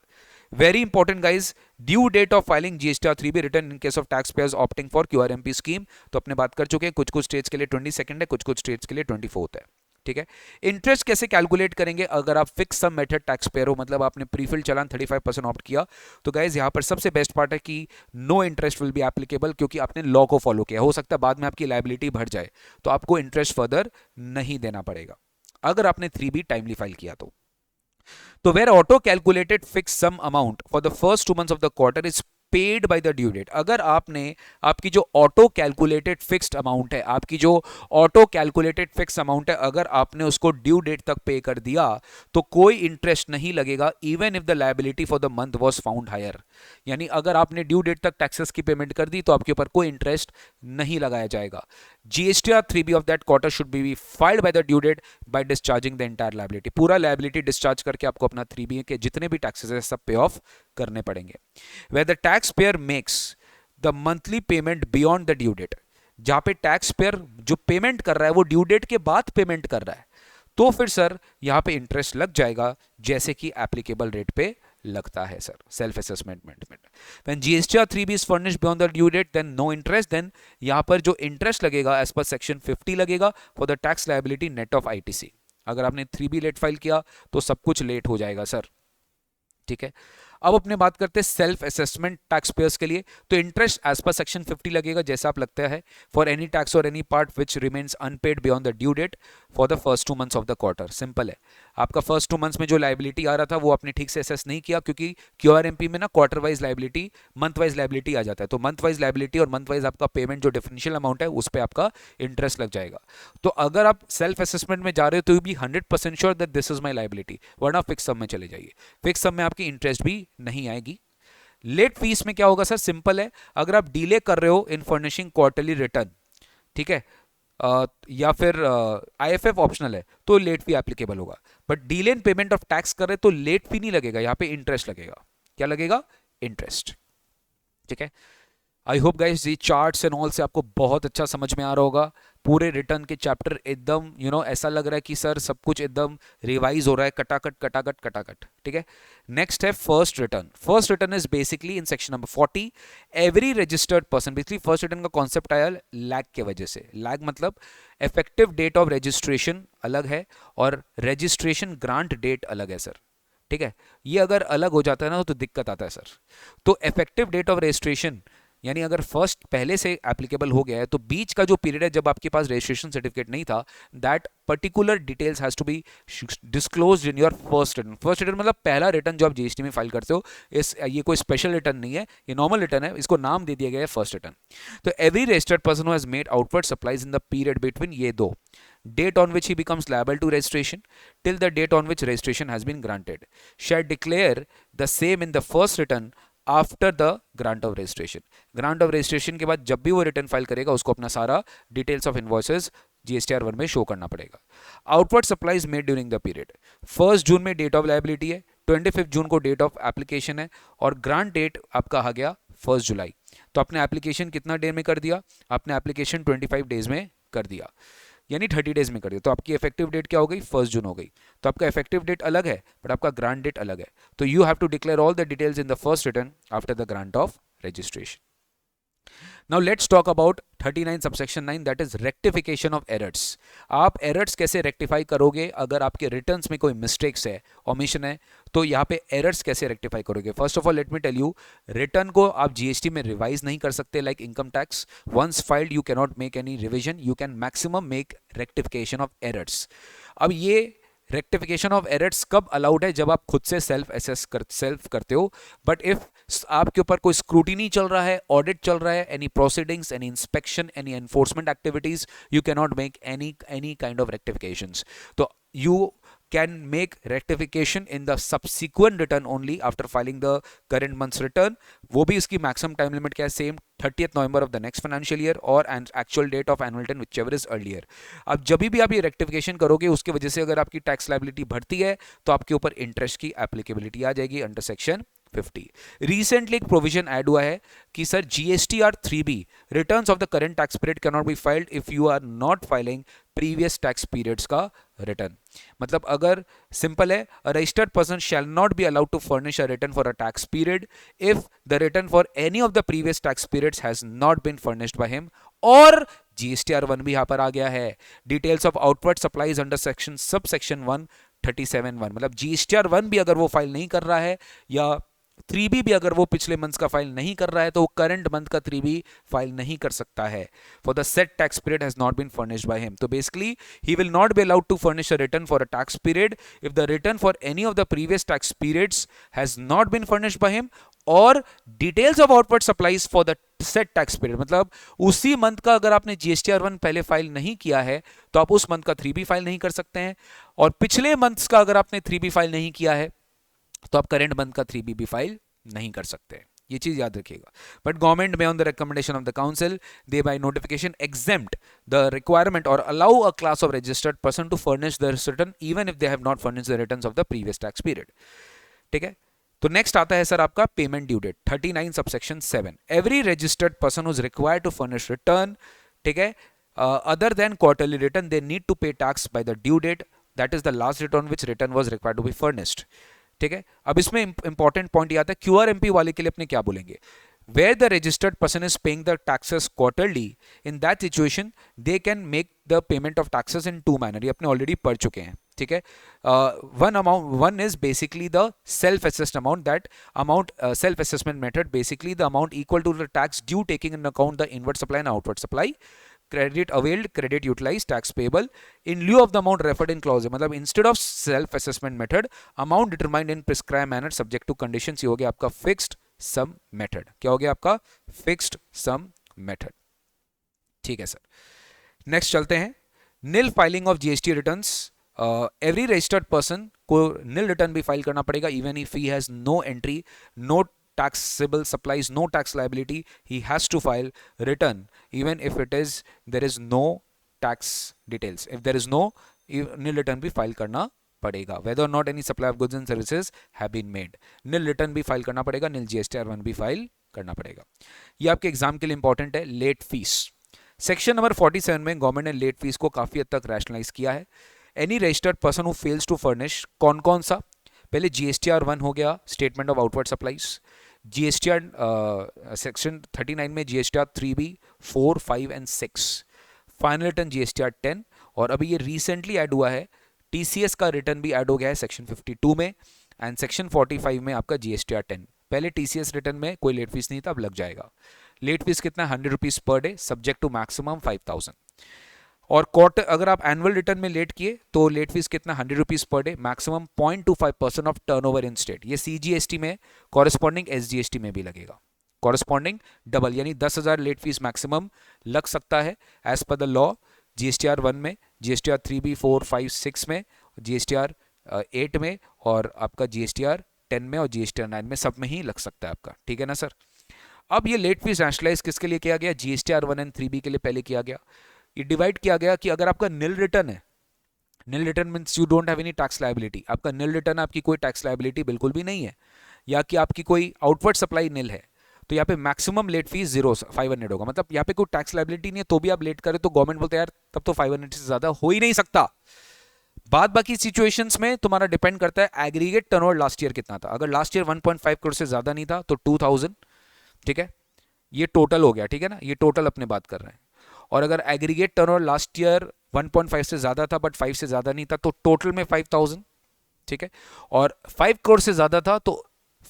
S1: Very important guys, due date of filing GSTR 3B return in case of taxpayers opting for QRMP scheme. तो अपने बात कर चुके हैं, कुछ कुछ स्टेट्स के लिए 22 है, कुछ कुछ स्टेट्स के लिए 24 है. ठीक है. इंटरेस्ट कैसे कैलकुलेट करेंगे अगर आप fix some method tax payer हो, मतलब आपने प्रीफिल चलान 35% ऑप्ट किया, तो गाइज यहाँ पर सबसे बेस्ट पार्ट है कि no interest will be applicable, क्योंकि आपने लॉ को फॉलो किया. हो सकता है बाद में आपकी लायबिलिटी बढ़ जाए, तो आपको इंटरेस्ट फर्दर नहीं देना पड़ेगा अगर आपने 3B टाइमली फाइल किया तो. So where auto calculated fixed sum amount for the first 2 months of the quarter is paid by the due date. अगर आपने आपकी जो ऑटो कैलकुलेटेड फिक्स्ड अमाउंट है, आपकी जो ऑटो कैलकुलेटेड फिक्स अमाउंट है, अगर आपने उसको ड्यू डेट तक पे कर दिया तो कोई इंटरेस्ट नहीं लगेगा, even if the liability for the month was found higher. यानी अगर आपने ड्यू डेट तक टैक्सेस की पेमेंट कर दी तो आपके ऊपर कोई इंटरेस्ट नहीं लगाया जाएगा. GSTR 3B of that quarter should be filed by the due date by discharging the entire liability. पूरा liability discharge करके आपको अपना 3B के जितने भी टैक्सेस है सब पे ऑफ करने पड़ेंगे. Where the taxpayer makes the monthly payment beyond the due date, जहां पे टैक्स पेयर जो पेमेंट कर रहा है वो ड्यू डेट के बाद पेमेंट कर रहा है, तो फिर सर यहां पे इंटरेस्ट लग जाएगा जैसे कि एप्लीकेबल रेट पे लगता है सर सेल्फ असेसमेंट में. When GSTR 3B is furnished beyond the due date, then no interest. Then यहाँ पर जो इंटरेस्ट लगेगा एज पर सेक्शन 50 लगेगा for the tax liability net of ITC. अगर आपने 3B लेट फाइल किया तो सब कुछ लेट हो जाएगा सर. ठीक है. अब अपने बात करते हैं सेल्फ असेसमेंट टैक्स पेयर्स के लिए. तो इंटरेस्ट एज पर सेक्शन 50 लगेगा जैसा आप लगता है फॉर एनी टैक्स और any part which remains unpaid beyond the due date for the first 2 months of the quarter. Simple है. आपका फर्स्ट 2 months में जो लायबिलिटी आ रहा था वो आपने ठीक से असेस नहीं किया, क्योंकि QRMP में ना quarter wise liability, month wise liability आ जाता है. तो मंथ वाइज लायबिलिटी और मंथ वाइज आपका पेमेंट जो डिफरेंशियल अमाउंट है उस पर आपका इंटरेस्ट लग जाएगा. तो अगर आप सेल्फ असेसमेंट में जा रहे हो तो भी 100% sure that this is my liability, वरना फिक्स सम में चले जाइए. फिक्स सम में आपकी इंटरेस्ट भी नहीं आएगी. लेट फीस में क्या होगा सर? सिंपल है. अगर आप डिले कर रहे हो इन फर्निशिंग क्वार्टरली रिटर्न, ठीक है, या फिर IFF ऑप्शनल है तो लेट फी एप्लीकेबल होगा. But delay in payment of tax कर रहे तो लेट फी नहीं लगेगा, यहाँ पे इंटरेस्ट लगेगा. क्या लगेगा? इंटरेस्ट. ठीक है. आई होप गाइस ये चार्ट्स एंड ऑल से आपको बहुत अच्छा समझ में आ रहा होगा. पूरे रिटर्न के चैप्टर एकदम ऐसा लग रहा है कि सर सब कुछ एकदम रिवाइज हो रहा है, कटाकट कटाकट कटाकट. ठीक है. नेक्स्ट है first return. First return is basically in section number 40 every registered person. Basically first return का कॉन्सेप्ट आया लैग के वजह से. लैग मतलब इफेक्टिव डेट ऑफ रजिस्ट्रेशन अलग है और रजिस्ट्रेशन ग्रांट डेट अलग है सर. ठीक है. ये अगर अलग हो जाता है ना तो दिक्कत आता है सर. तो इफेक्टिव डेट ऑफ रजिस्ट्रेशन यानी अगर फर्स्ट पहले से एप्लीकेबल हो गया है तो बीच का जो पीरियड है जब आपके पास रजिस्ट्रेशन सर्टिफिकेट नहीं था, that particular details has to be disclosed in your first return. First return मतलब पहला रिटर्न जो आप GST में फाइल करते हो. ये कोई स्पेशल रिटर्न नहीं है, ये नॉर्मल रिटर्न है, इसको नाम दे दिया गया है फर्स्ट रिटर्न. तो every registered person who has made outward supplies in the period between ये दो, date on which he becomes liable to registration till the date on which registration has been granted, shall declare the same in the first return after the grant of registration. Grant of registration के बाद जब भी वो return file करेगा उसको अपना सारा details of invoices GSTR 1 में शो करना पड़ेगा. Outward supplies made during the period. 1 जून में डेट ऑफ लायबिलिटी है, 25 जून को डेट ऑफ एप्लीकेशन है और ग्रांट डेट आपका आ गया 1 जुलाई. तो आपने एप्लीकेशन कितना डे में कर दिया? आपने एप्लीकेशन 25 डेज में कर दिया, यानी 30 डेज में कर दिया. तो आपकी इफेक्टिव डेट क्या हो गई? 1 जून हो गई. तो आपका इफेक्टिव डेट अलग है बट आपका ग्रांट डेट अलग है. तो you have to declare all the details in the first return after the grant of registration. Now let's talk about 39 subsection 9 that is rectification of errors. आप errors कैसे rectify करोगे अगर आपके returns में कोई mistakes है, omission है, तो यहाँ पे errors कैसे rectify करोगे? First of all let me tell you, return को आप GST में revise नहीं कर सकते like income tax. Once filed you cannot make any revision. You can maximum make rectification of errors. अब ये रेक्टिफिकेशन ऑफ एरर्स कब अलाउड है? जब आप खुद से सेल्फ करते हो. बट इफ आपके ऊपर कोई स्क्रूटिनी चल रहा है, ऑडिट चल रहा है, any proceedings, any inspection, any enforcement activities, you can not make any kind of rectifications. तो you can make rectification in the subsequent return only after filing the current month's return. वो भी इसकी maximum time limit क्या है? Same 30th November of the next financial year or an actual date of annual return whichever is earlier. अब जब भी आप ये rectification करोगे उसके वजह से अगर आपकी tax liability बढ़ती है तो आपके ऊपर interest की applicability आ जाएगी under section 50. रिसेंटली एक प्रोविजन ऐड हुआ है कि sir GSTR 3B returns of the current tax period can not be filed if you are not filing previous tax periods का रिटर्न। मतलब अगर सिंपल है, a registered person shall not be allowed to furnish a return for a tax period if the return for any of the previous tax periods has not been furnished by him, और GSTR 1 भी यहां पर आ गया है, details of outward supplies under section sub section 137(1), मतलब GSTR 1 भी अगर वो फाइल नहीं कर रहा है, या 3B भी अगर वो पिछले मंथ का फाइल नहीं कर रहा है, तो वो करंट मंथ का 3B फाइल नहीं कर सकता है, for the set tax period has not been furnished by him. तो basically he will not be allowed to furnish a return for a tax period if the return for any of the previous tax periods has not been furnished by him, और details of outward supplies for the set tax period, मतलब उसी month का अगर आपने GSTR 1 पहले file नहीं किया है तो आप उस मंथ का 3B फाइल नहीं कर सकते हैं, और पिछले मंथ्स का अगर आपने 3B फाइल नहीं किया है तो आप करेंट मंथ का 3B भी फाइल नहीं कर सकते। ये चीज याद रखिएगा। But government may on the recommendation of the council they by notification exempt the requirement और allow a class of registered person to furnish the return even if they have not furnish the returns of the previous tax period. ठीक है, तो next आता है sir आपका payment due date 39 subsection 7। Every registered person is required to furnish return, ठीक है, other than quarterly return they need to pay tax by the due date, that is the last return which return was required to be furnished. ठीक है, अब इसमें important point ये आता है QRMP वाले के लिए अपने क्या बोलेंगे, where the registered person is paying the taxes quarterly, in that situation they can make the payment of taxes in two manner, ये अपने ऑलरेडी पढ़ चुके हैं। ठीक है, one is basically the self assessed amount, that amount self assessment method, basically the amount equal to the tax due taking in account the inward supply and outward supply, credit availed, credit utilized, tax payable in lieu of the amount referred in clause, मतलब instead of self assessment method amount determined in prescribed manner subject to conditions, ये हो गया आपका fixed sum method। क्या हो गया आपका fixed sum method। ठीक है सर, नेक्स्ट चलते हैं nil filing of GST returns. Every registered person को नील रिटर्न भी फाइल करना पड़ेगा even if he has no entry, no taxable supplies, no tax liability, he has to file return even if there is no tax details, if there is no nil return भी file करना पड़ेगा, whether or not any supply of goods and services have been made, nil return भी file करना पड़ेगा, nil GSTR 1 भी file करना पड़ेगा। ये आपके एग्जाम के लिए इंपॉर्टेंट है। लेट फीस सेक्शन नंबर 47 में गवर्नमेंट ने लेट फीस को काफी हद तक रैशनलाइज किया है। Any registered person who fails to furnish, कौन कौन सा, पहले GSTR 1 हो गया, statement of outward supplies, GSTR section 39 में GSTR 3B 4, 5 and 6, final return GSTR 10, और अभी ये रिसेंटली ऐड हुआ है TCS का रिटर्न भी ऐड हो गया है सेक्शन 52 में, एंड सेक्शन 45 में आपका GSTR 10। पहले TCS रिटर्न में कोई लेट फीस नहीं था, अब लग जाएगा। लेट फीस कितना, 100 rupees per day, subject to maximum 5000। और क्वार्टर अगर आप एनुअल रिटर्न में लेट किए तो लेट फीस कितना, 100 rupees per day, maximum 0.25% of turnover in state. ये CGST में, कॉरेस्पॉन्डिंग SGST में भी लगेगा, कॉरेस्पॉन्डिंग डबल, यानी 10,000 लेट फीस मैक्सिमम लग सकता है as per the law. GSTR 1 में, GSTR 3B 4, 5, 6 में, GSTR 8 में, और आपका GSTR 10 में और GSTR 9 में, सब में ही लग सकता है आपका। ठीक है ना सर। अब ये लेट फीस रैशनलाइज किसके लिए किया गया, GSTR 1 एंड 3B के लिए पहले किया गया। ये डिवाइड किया गया कि अगर आपका नील रिटर्न है, nil return means you don't have any tax liability, आपका नील रिटर्न, आपकी कोई टैक्स लायबिलिटी बिल्कुल भी नहीं है, या कि आपकी कोई आउटवर्ड सप्लाई नील है, तो यहाँ पे मैक्सिमम लेट फीस 500 होगा। मतलब यहाँ पे कोई टैक्स लायबिलिटी नहीं है तो भी आप लेट करें तो गवर्नमेंट बोलते हैं यार तब तो 500 से ज्यादा हो ही नहीं सकता। बाद बाकी सिचुएशंस में तुम्हारा डिपेंड करता है एग्रीगेट टर्नओवर लास्ट ईयर कितना था। अगर लास्ट ईयर 1.5 करोड़ से ज्यादा नहीं था तो 2000, ठीक है, ये टोटल हो गया। ठीक है ना, ये टोटल अपने बात कर रहे हैं। और अगर एग्रीगेट टर्नओवर लास्ट ईयर 1.5 से ज्यादा था बट 5 से ज्यादा नहीं था तो टोटल में 5000, ठीक है, और 5 करोड़ से ज्यादा था तो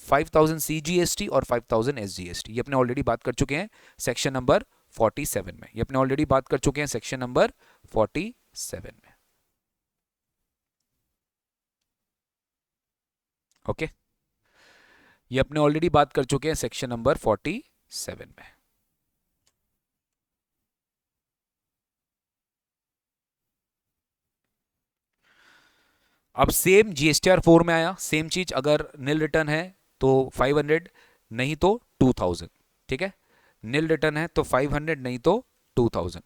S1: 5000 CGST और 5000 SGST। ये अपने ऑलरेडी बात कर चुके हैं सेक्शन नंबर 47 में, ये अपने ऑलरेडी बात कर चुके हैं सेक्शन नंबर 47 में। ओके, ये अपने ऑलरेडी बात कर चुके हैं सेक्शन नंबर 47 में। अब सेम GSTR 4 में आया, सेम चीज, अगर नील रिटर्न है तो 500, नहीं तो 2000। ठीक है, नील रिटर्न है तो 500, नहीं तो 2000।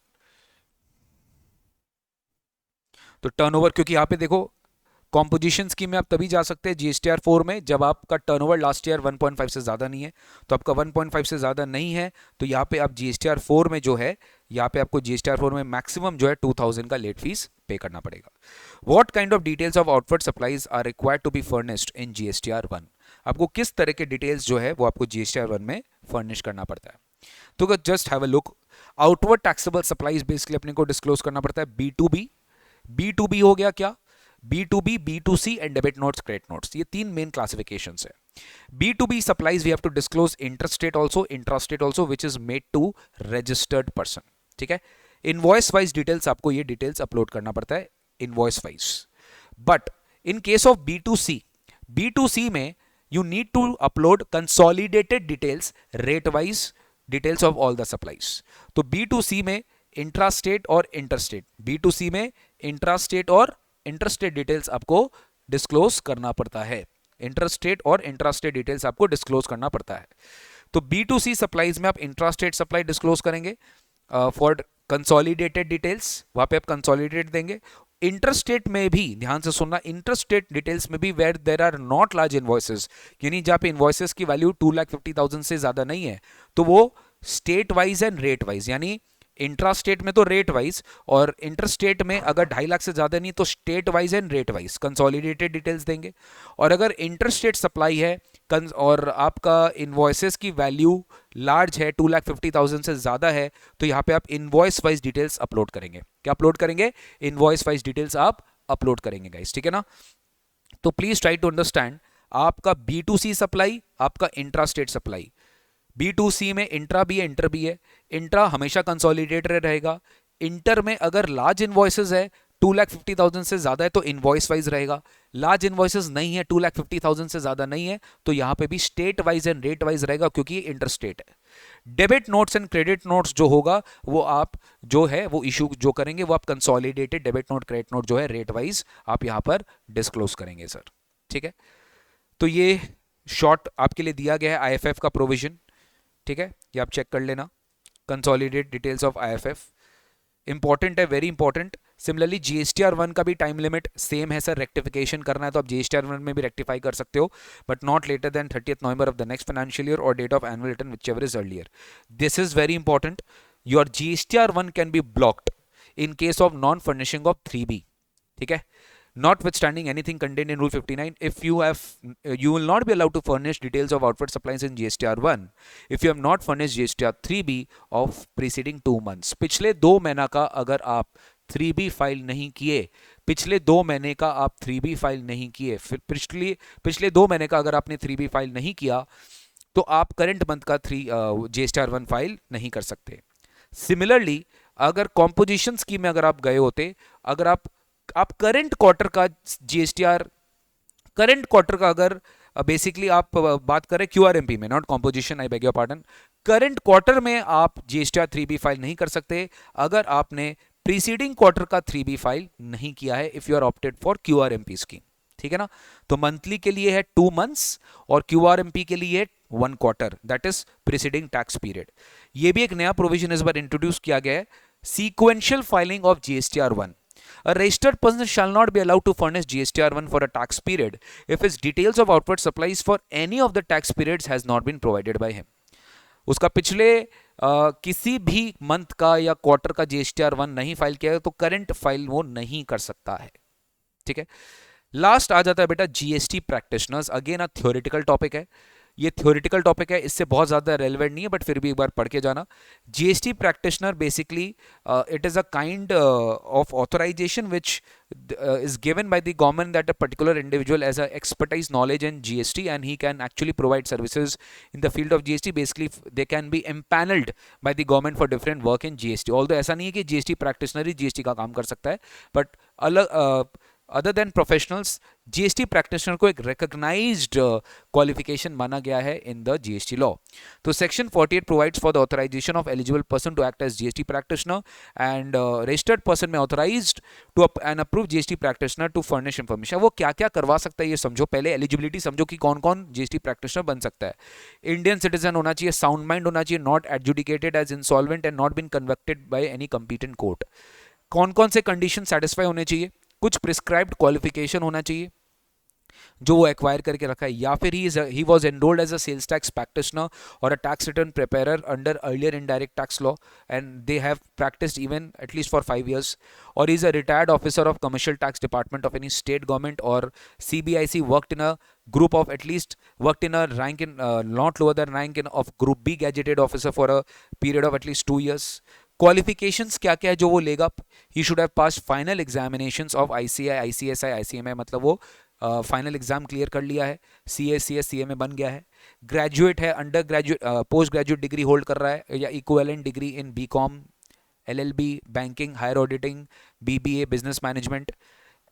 S1: तो टर्नओवर, क्योंकि यहां पे देखो कॉम्पोजिशन स्कीम में आप तभी जा सकते हैं GSTR 4 में जब आपका टर्नओवर लास्ट ईयर 1.5 से ज्यादा नहीं है। तो आपका 1.5 से ज्यादा नहीं है तो यहाँ पे आप GSTR 4 में जो है यहाँ पे आपको GSTR4 में मैक्सिमम जो है 2000 का लेट फीस पे करना पड़ेगा। What kind of details of outward supplies are required to be furnished in GSTR1? आपको किस तरह के डिटेल्स जो है वो आपको GSTR1 में फर्निश करना पड़ता है। तो just have a look. Outward taxable supplies basically अपने को डिस्क्लोज करना पड़ता है B2B। B2B हो गया क्या? B2B, B2C and debit notes, credit notes, ये तीन मेन क्लासिफिकेशंस है। B2B supplies we have to disclose interstate also, intrastate also, which is made to registered person. ठीक है, इनवॉइस वाइज डिटेल्स आपको ये डिटेल्स अपलोड करना पड़ता है invoice wise. But in case of B2C में you need to upload consolidated details, rate wise details of all the supplies. तो B2C में इंट्रास्टेट और इंटरस्टेट, B2C में इंट्रास्टेट और इंटरस्टेट डिटेल्स आपको डिस्क्लोज करना पड़ता है। इंटरस्टेट और इंट्रास्टेट डिटेल्स आपको डिस्क्लोज करना पड़ता है। तो B2C सप्लाईज में आप इंट्रास्टेट सप्लाई डिस्क्लोज करेंगे फॉर कंसोलिडेटेड डिटेल्स, वहां पे आप कंसोलिडेटेड देंगे। इंटरस्टेट में भी ध्यान से सुनना, इंटरस्टेट डिटेल्स में भी where there are not large invoices, यानी जहां पे इनवॉइसेस की वैल्यू 2,50,000 से ज्यादा नहीं है, तो वो state wise and rate wise, यानी इंट्रास्टेट में तो रेट वाइज और इंटरस्टेट में अगर 2.5 लाख से ज्यादा नहीं तो state wise and rate wise consolidated details देंगे। और अगर इंटरस्टेट सप्लाई है और आपका इनवॉइसेस की वैल्यू लार्ज है, 2,50,000 से ज्यादा है, तो यहां पे आप इनवॉइस वाइज डिटेल्स अपलोड करेंगे। क्या अपलोड करेंगे? इनवॉइस वाइज डिटेल्स आप अपलोड करेंगे गाइस, ठीक है ना। तो प्लीज ट्राई टू अंडरस्टैंड, आपका B2C सप्लाई, आपका इंट्रास्टेट सप्लाई। B2C में इंट्रा भी है, इंटर भी है। इंट्रा हमेशा कंसोलिडेटेड रहेगा। इंटर में अगर लार्ज इनवॉइसेस है, 2,50,000 से ज्यादा है, तो इनवॉइस वाइज रहेगा। लार्ज इनवॉइसेस नहीं है, 2,50,000 से ज्यादा नहीं है, तो यहां पे भी state wise and rate wise रहेगा, क्योंकि ये इंटरस्टेट है। Debit notes and credit notes जो होगा वो आप जो है वो इशू जो करेंगे वो आप consolidated debit note, credit note जो है रेट वाइज आप यहां पर डिस्क्लोज करेंगे सर, ठीक है। तो ये शॉर्ट आपके लिए दिया गया है IFF का प्रोविजन, ठीक है, ये आप चेक कर लेना। Consolidate details of IFF important है, वेरी इंपॉर्टेंट। सिमिलरली GSTR1 का भी टाइम लिमिट सेम है सर, रेक्टिफिकेशन करना है तो आप GSTR1 में भी रेक्टिफाई कर सकते हो, but not later than 30th November of the next financial year और date of annual return whichever is earlier. This is very important. Your GSTR1 can be blocked in case of non furnishing of 3B, ठीक है। Notwithstanding anything contained in Rule 59, if you will not be allowed to furnish details of outward supplies in GSTR1 if you have not furnished GSTR3B of preceding 2 months. पिछले 2 महीना का अगर आप 3B file नहीं किए, पिछले 2 महीने का आप 3B फाइल नहीं किए, फिर पिछले 2 महीने का अगर आपने 3B फाइल नहीं किया, तो आप करंट मंथ का GSTR1 फाइल नहीं कर सकते। सिमिलरली अगर कॉम्पोजिशन स्कीम में अगर आप गए होते, अगर आप करंट क्वार्टर का GSTR, करंट क्वार्टर का अगर बेसिकली आप बात करें QRMP में, not composition, I beg your pardon, current quarter में आप GSTR3B फाइल नहीं कर सकते अगर आपने प्रीसीडिंग क्वार्टर का 3B फाइल नहीं किया है, if you are opted for QRMP scheme, ठीक है ना। तो मंथली के लिए है 2 मंथ्स और QRMP के लिए 1 quarter, that is preceding tax period. ये भी एक नया प्रोविजन इस बार इंट्रोड्यूस किया गया है, sequential filing of GSTR1। A registered person shall not be allowed to furnish GSTR1 for a tax period if his details of outward supplies for any of the tax periods has not been provided by him. उसका पिछले किसी भी month का या quarter का GSTR1 नहीं file किया है तो करंट फाइल वो नहीं कर सकता है, ठीक है। लास्ट आ जाता है बेटा GST practitioners. Again a theoretical topic है, ये थ्योरेटिकल टॉपिक है, इससे बहुत ज़्यादा रेलिवेंट नहीं है, बट फिर भी एक बार पढ़ के जाना। GST practitioner basically it is a kind of authorisation which is given by the government that a particular individual has a expertise knowledge in GST and he can actually provide services in the field of GST. Basically they can be empaneled by the government for different work in GST. Although ऐसा नहीं है कि GST practitioner ही GST का काम कर सकता है, but अलग other than professionals GST practitioner को एक रिकॉग्नाइज्ड क्वालिफिकेशन माना गया है इन द GST लॉ। तो section 48 provides for the authorisation of eligible person to act as GST practitioner and registered person may authorised to an approve GST practitioner to furnish information. वो क्या क्या करवा सकता है ये समझो, पहले एलिजिबिलिटी समझो कि कौन कौन GST प्रैक्टिशनर बन सकता है। इंडियन सिटीजन होना चाहिए, साउंड माइंड होना चाहिए, not adjudicated as insolvent and not been convicted by any competent court. कौन कौन से कंडीशन सेटिस्फाई होने चाहिए, कुछ प्रिस्क्राइब्ड क्वालिफिकेशन होना चाहिए, जो वो एक्वायर करके रखा है, या फिर he was enrolled as a sales tax practitioner और a tax return preparer under earlier indirect tax law and they have practised even at least for 5 years, or is a retired officer of commercial tax department of any state government or CBIC, worked in a group of at least worked in a rank in not lower than rank in of group B gazetted officer for a period of at least 2 years. Qualifications क्या क्या है जो वो लेगा? He should have pass final examinations of ICAI, ICSI, ICMI, मतलब वो final exam clear कर लिया है, CA, CS, CMA बन गया है, ग्रेजुएट है, under graduate post graduate degree hold कर रहा है या equivalent degree in BCom, LLB, banking, higher auditing, BBA, business management,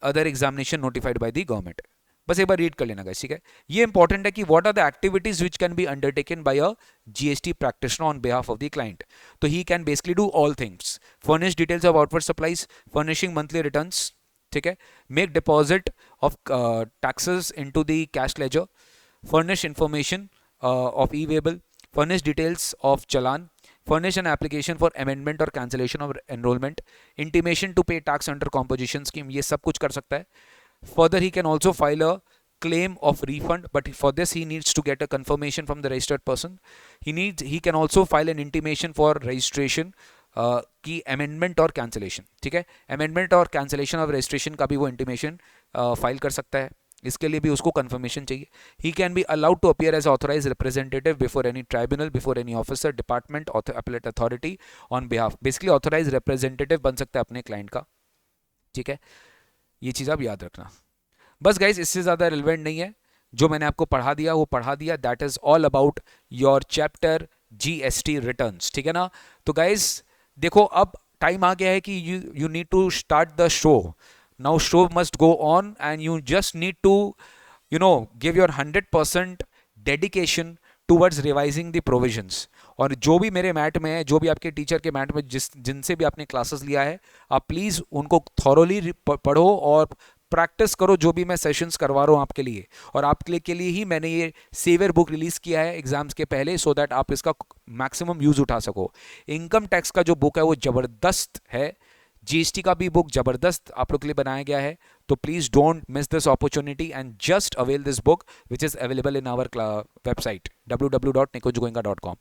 S1: other examination notified by the government. बस एक बार रीड कर लेना गाइस, ठीक है। ये इंपॉर्टेंट है कि what are the activities which can be undertaken by a GST practitioner on behalf of the client. तो he can basically do all things, furnish details of outward supplies, furnishing monthly returns, ठीक है, make deposit of taxes into the cash ledger, furnish information of e-waybill, furnish details of challan, furnish an application for amendment or cancellation of enrollment, intimation to pay tax under composition scheme, ये सब कुछ कर सकता है। Further, he can also file a claim of refund, but for this he needs to get a confirmation from the registered person. He can also file an intimation for registration की amendment और cancellation, ठीक है, amendment और cancellation of registration का भी वो intimation file कर सकता है, इसके लिए भी उसको कंफर्मेशन चाहिए। He can be allowed to appear as authorised representative before any tribunal, before any officer, department, appellate authority on behalf, basically authorised representative बन सकता है अपने क्लाइंट का, ठीक है, ये चीज़ आप याद रखना। बस गाइज इससे ज़्यादा रिलेवेंट नहीं है, जो मैंने आपको पढ़ा दिया वो पढ़ा दिया, that is all about your chapter GST returns, ठीक है ना। तो गाइज देखो अब टाइम आ गया है कि you need to start the show. Now show must go on and you just need to give your 100% dedication towards revising the provisions। और जो भी मेरे मैट में है, जो भी आपके टीचर के मैट में जिनसे भी आपने क्लासेस लिया है, आप प्लीज़ उनको थॉरोली पढ़ो और प्रैक्टिस करो जो भी मैं सेशंस करवा रहा हूँ आपके लिए। और आपके के लिए ही मैंने ये सेवियर बुक रिलीज़ किया है एग्जाम्स के पहले, सो दैट आप इसका मैक्सिमम यूज़ उठा सको। इनकम टैक्स का जो बुक है वो ज़बरदस्त है, GST का भी बुक जबरदस्त आप लोग के लिए बनाया गया है, तो please don't miss this opportunity and just avail this book which is available in our website www.nikunjgoenka.com।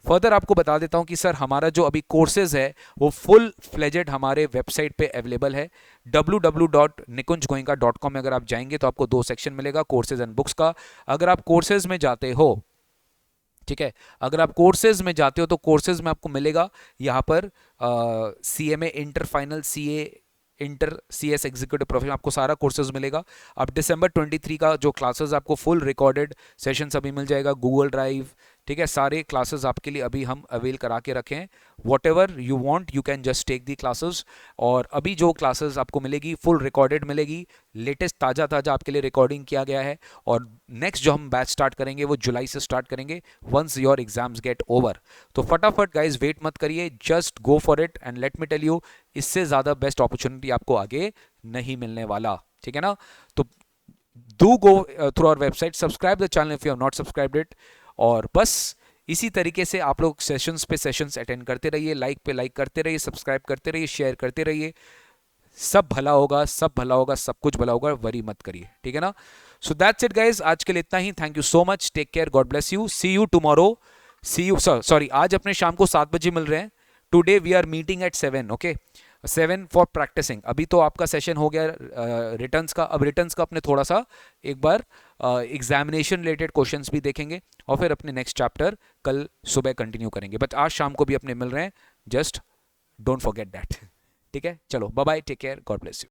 S1: Further आपको बता देता हूं कि सर हमारा जो अभी कोर्सेज है वो फुल फ्लेजेड हमारे वेबसाइट पे अवेलेबल है www.nikunjgoenka.com में अगर आप जाएंगे तो आपको 2 सेक्शन मिलेगा, कोर्सेज एंड बुक्स का। अगर आप कोर्सेज में जाते हो, ठीक है, अगर आप कोर्सेज में जाते हो तो कोर्सेज में आपको मिलेगा यहाँ पर CMA inter final, CA inter, CS executive professional, आपको सारा कोर्सेज मिलेगा। अब दिसंबर 23 का जो क्लासेस आपको फुल रिकॉर्डेड सेशंस अभी मिल जाएगा, गूगल ड्राइव, ठीक है, सारे क्लासेस आपके लिए अभी हम अवेल करा के रखे हैं। Whatever you want you can just take the classes. और अभी जो क्लासेस आपको मिलेगी फुल रिकॉर्डेड मिलेगी, लेटेस्ट ताज़ा ताज़ा आपके लिए रिकॉर्डिंग किया गया है। और नेक्स्ट जो हम बैच स्टार्ट करेंगे वो जुलाई से स्टार्ट करेंगे once your exams get over. तो फटाफट गाइज वेट मत करिए, just go for it and let me tell you, इससे ज़्यादा बेस्ट अपॉर्चुनिटी आपको आगे नहीं मिलने वाला, ठीक है ना। तो do go through our website, subscribe the channel if you have not subscribed it. और बस इसी तरीके से आप लोग सेशंस पे सेशंस अटेंड करते रहिए, लाइक पे लाइक करते रहिए, सब्सक्राइब करते रहिए, शेयर करते रहिए, सब भला होगा, सब भला होगा, सब कुछ भला होगा, वरी मत करिए, ठीक है ना। सो दैट्स इट गाइज, आज के लिए इतना ही। Thank you so much, take care, God bless you, see you tomorrow, see you sorry आज अपने शाम को 7 बजे मिल रहे हैं। Today we are meeting at 7, okay, 7 for practising. अभी तो आपका सेशन हो गया रिटर्न्स का, अब रिटर्न्स का अपने थोड़ा सा एक बार एग्जामिनेशन रिलेटेड क्वेश्चंस भी देखेंगे और फिर अपने नेक्स्ट चैप्टर कल सुबह कंटिन्यू करेंगे, बट आज शाम को भी अपने मिल रहे हैं, जस्ट डोंट फॉरगेट दैट, ठीक है। चलो bye bye, take care, God bless you.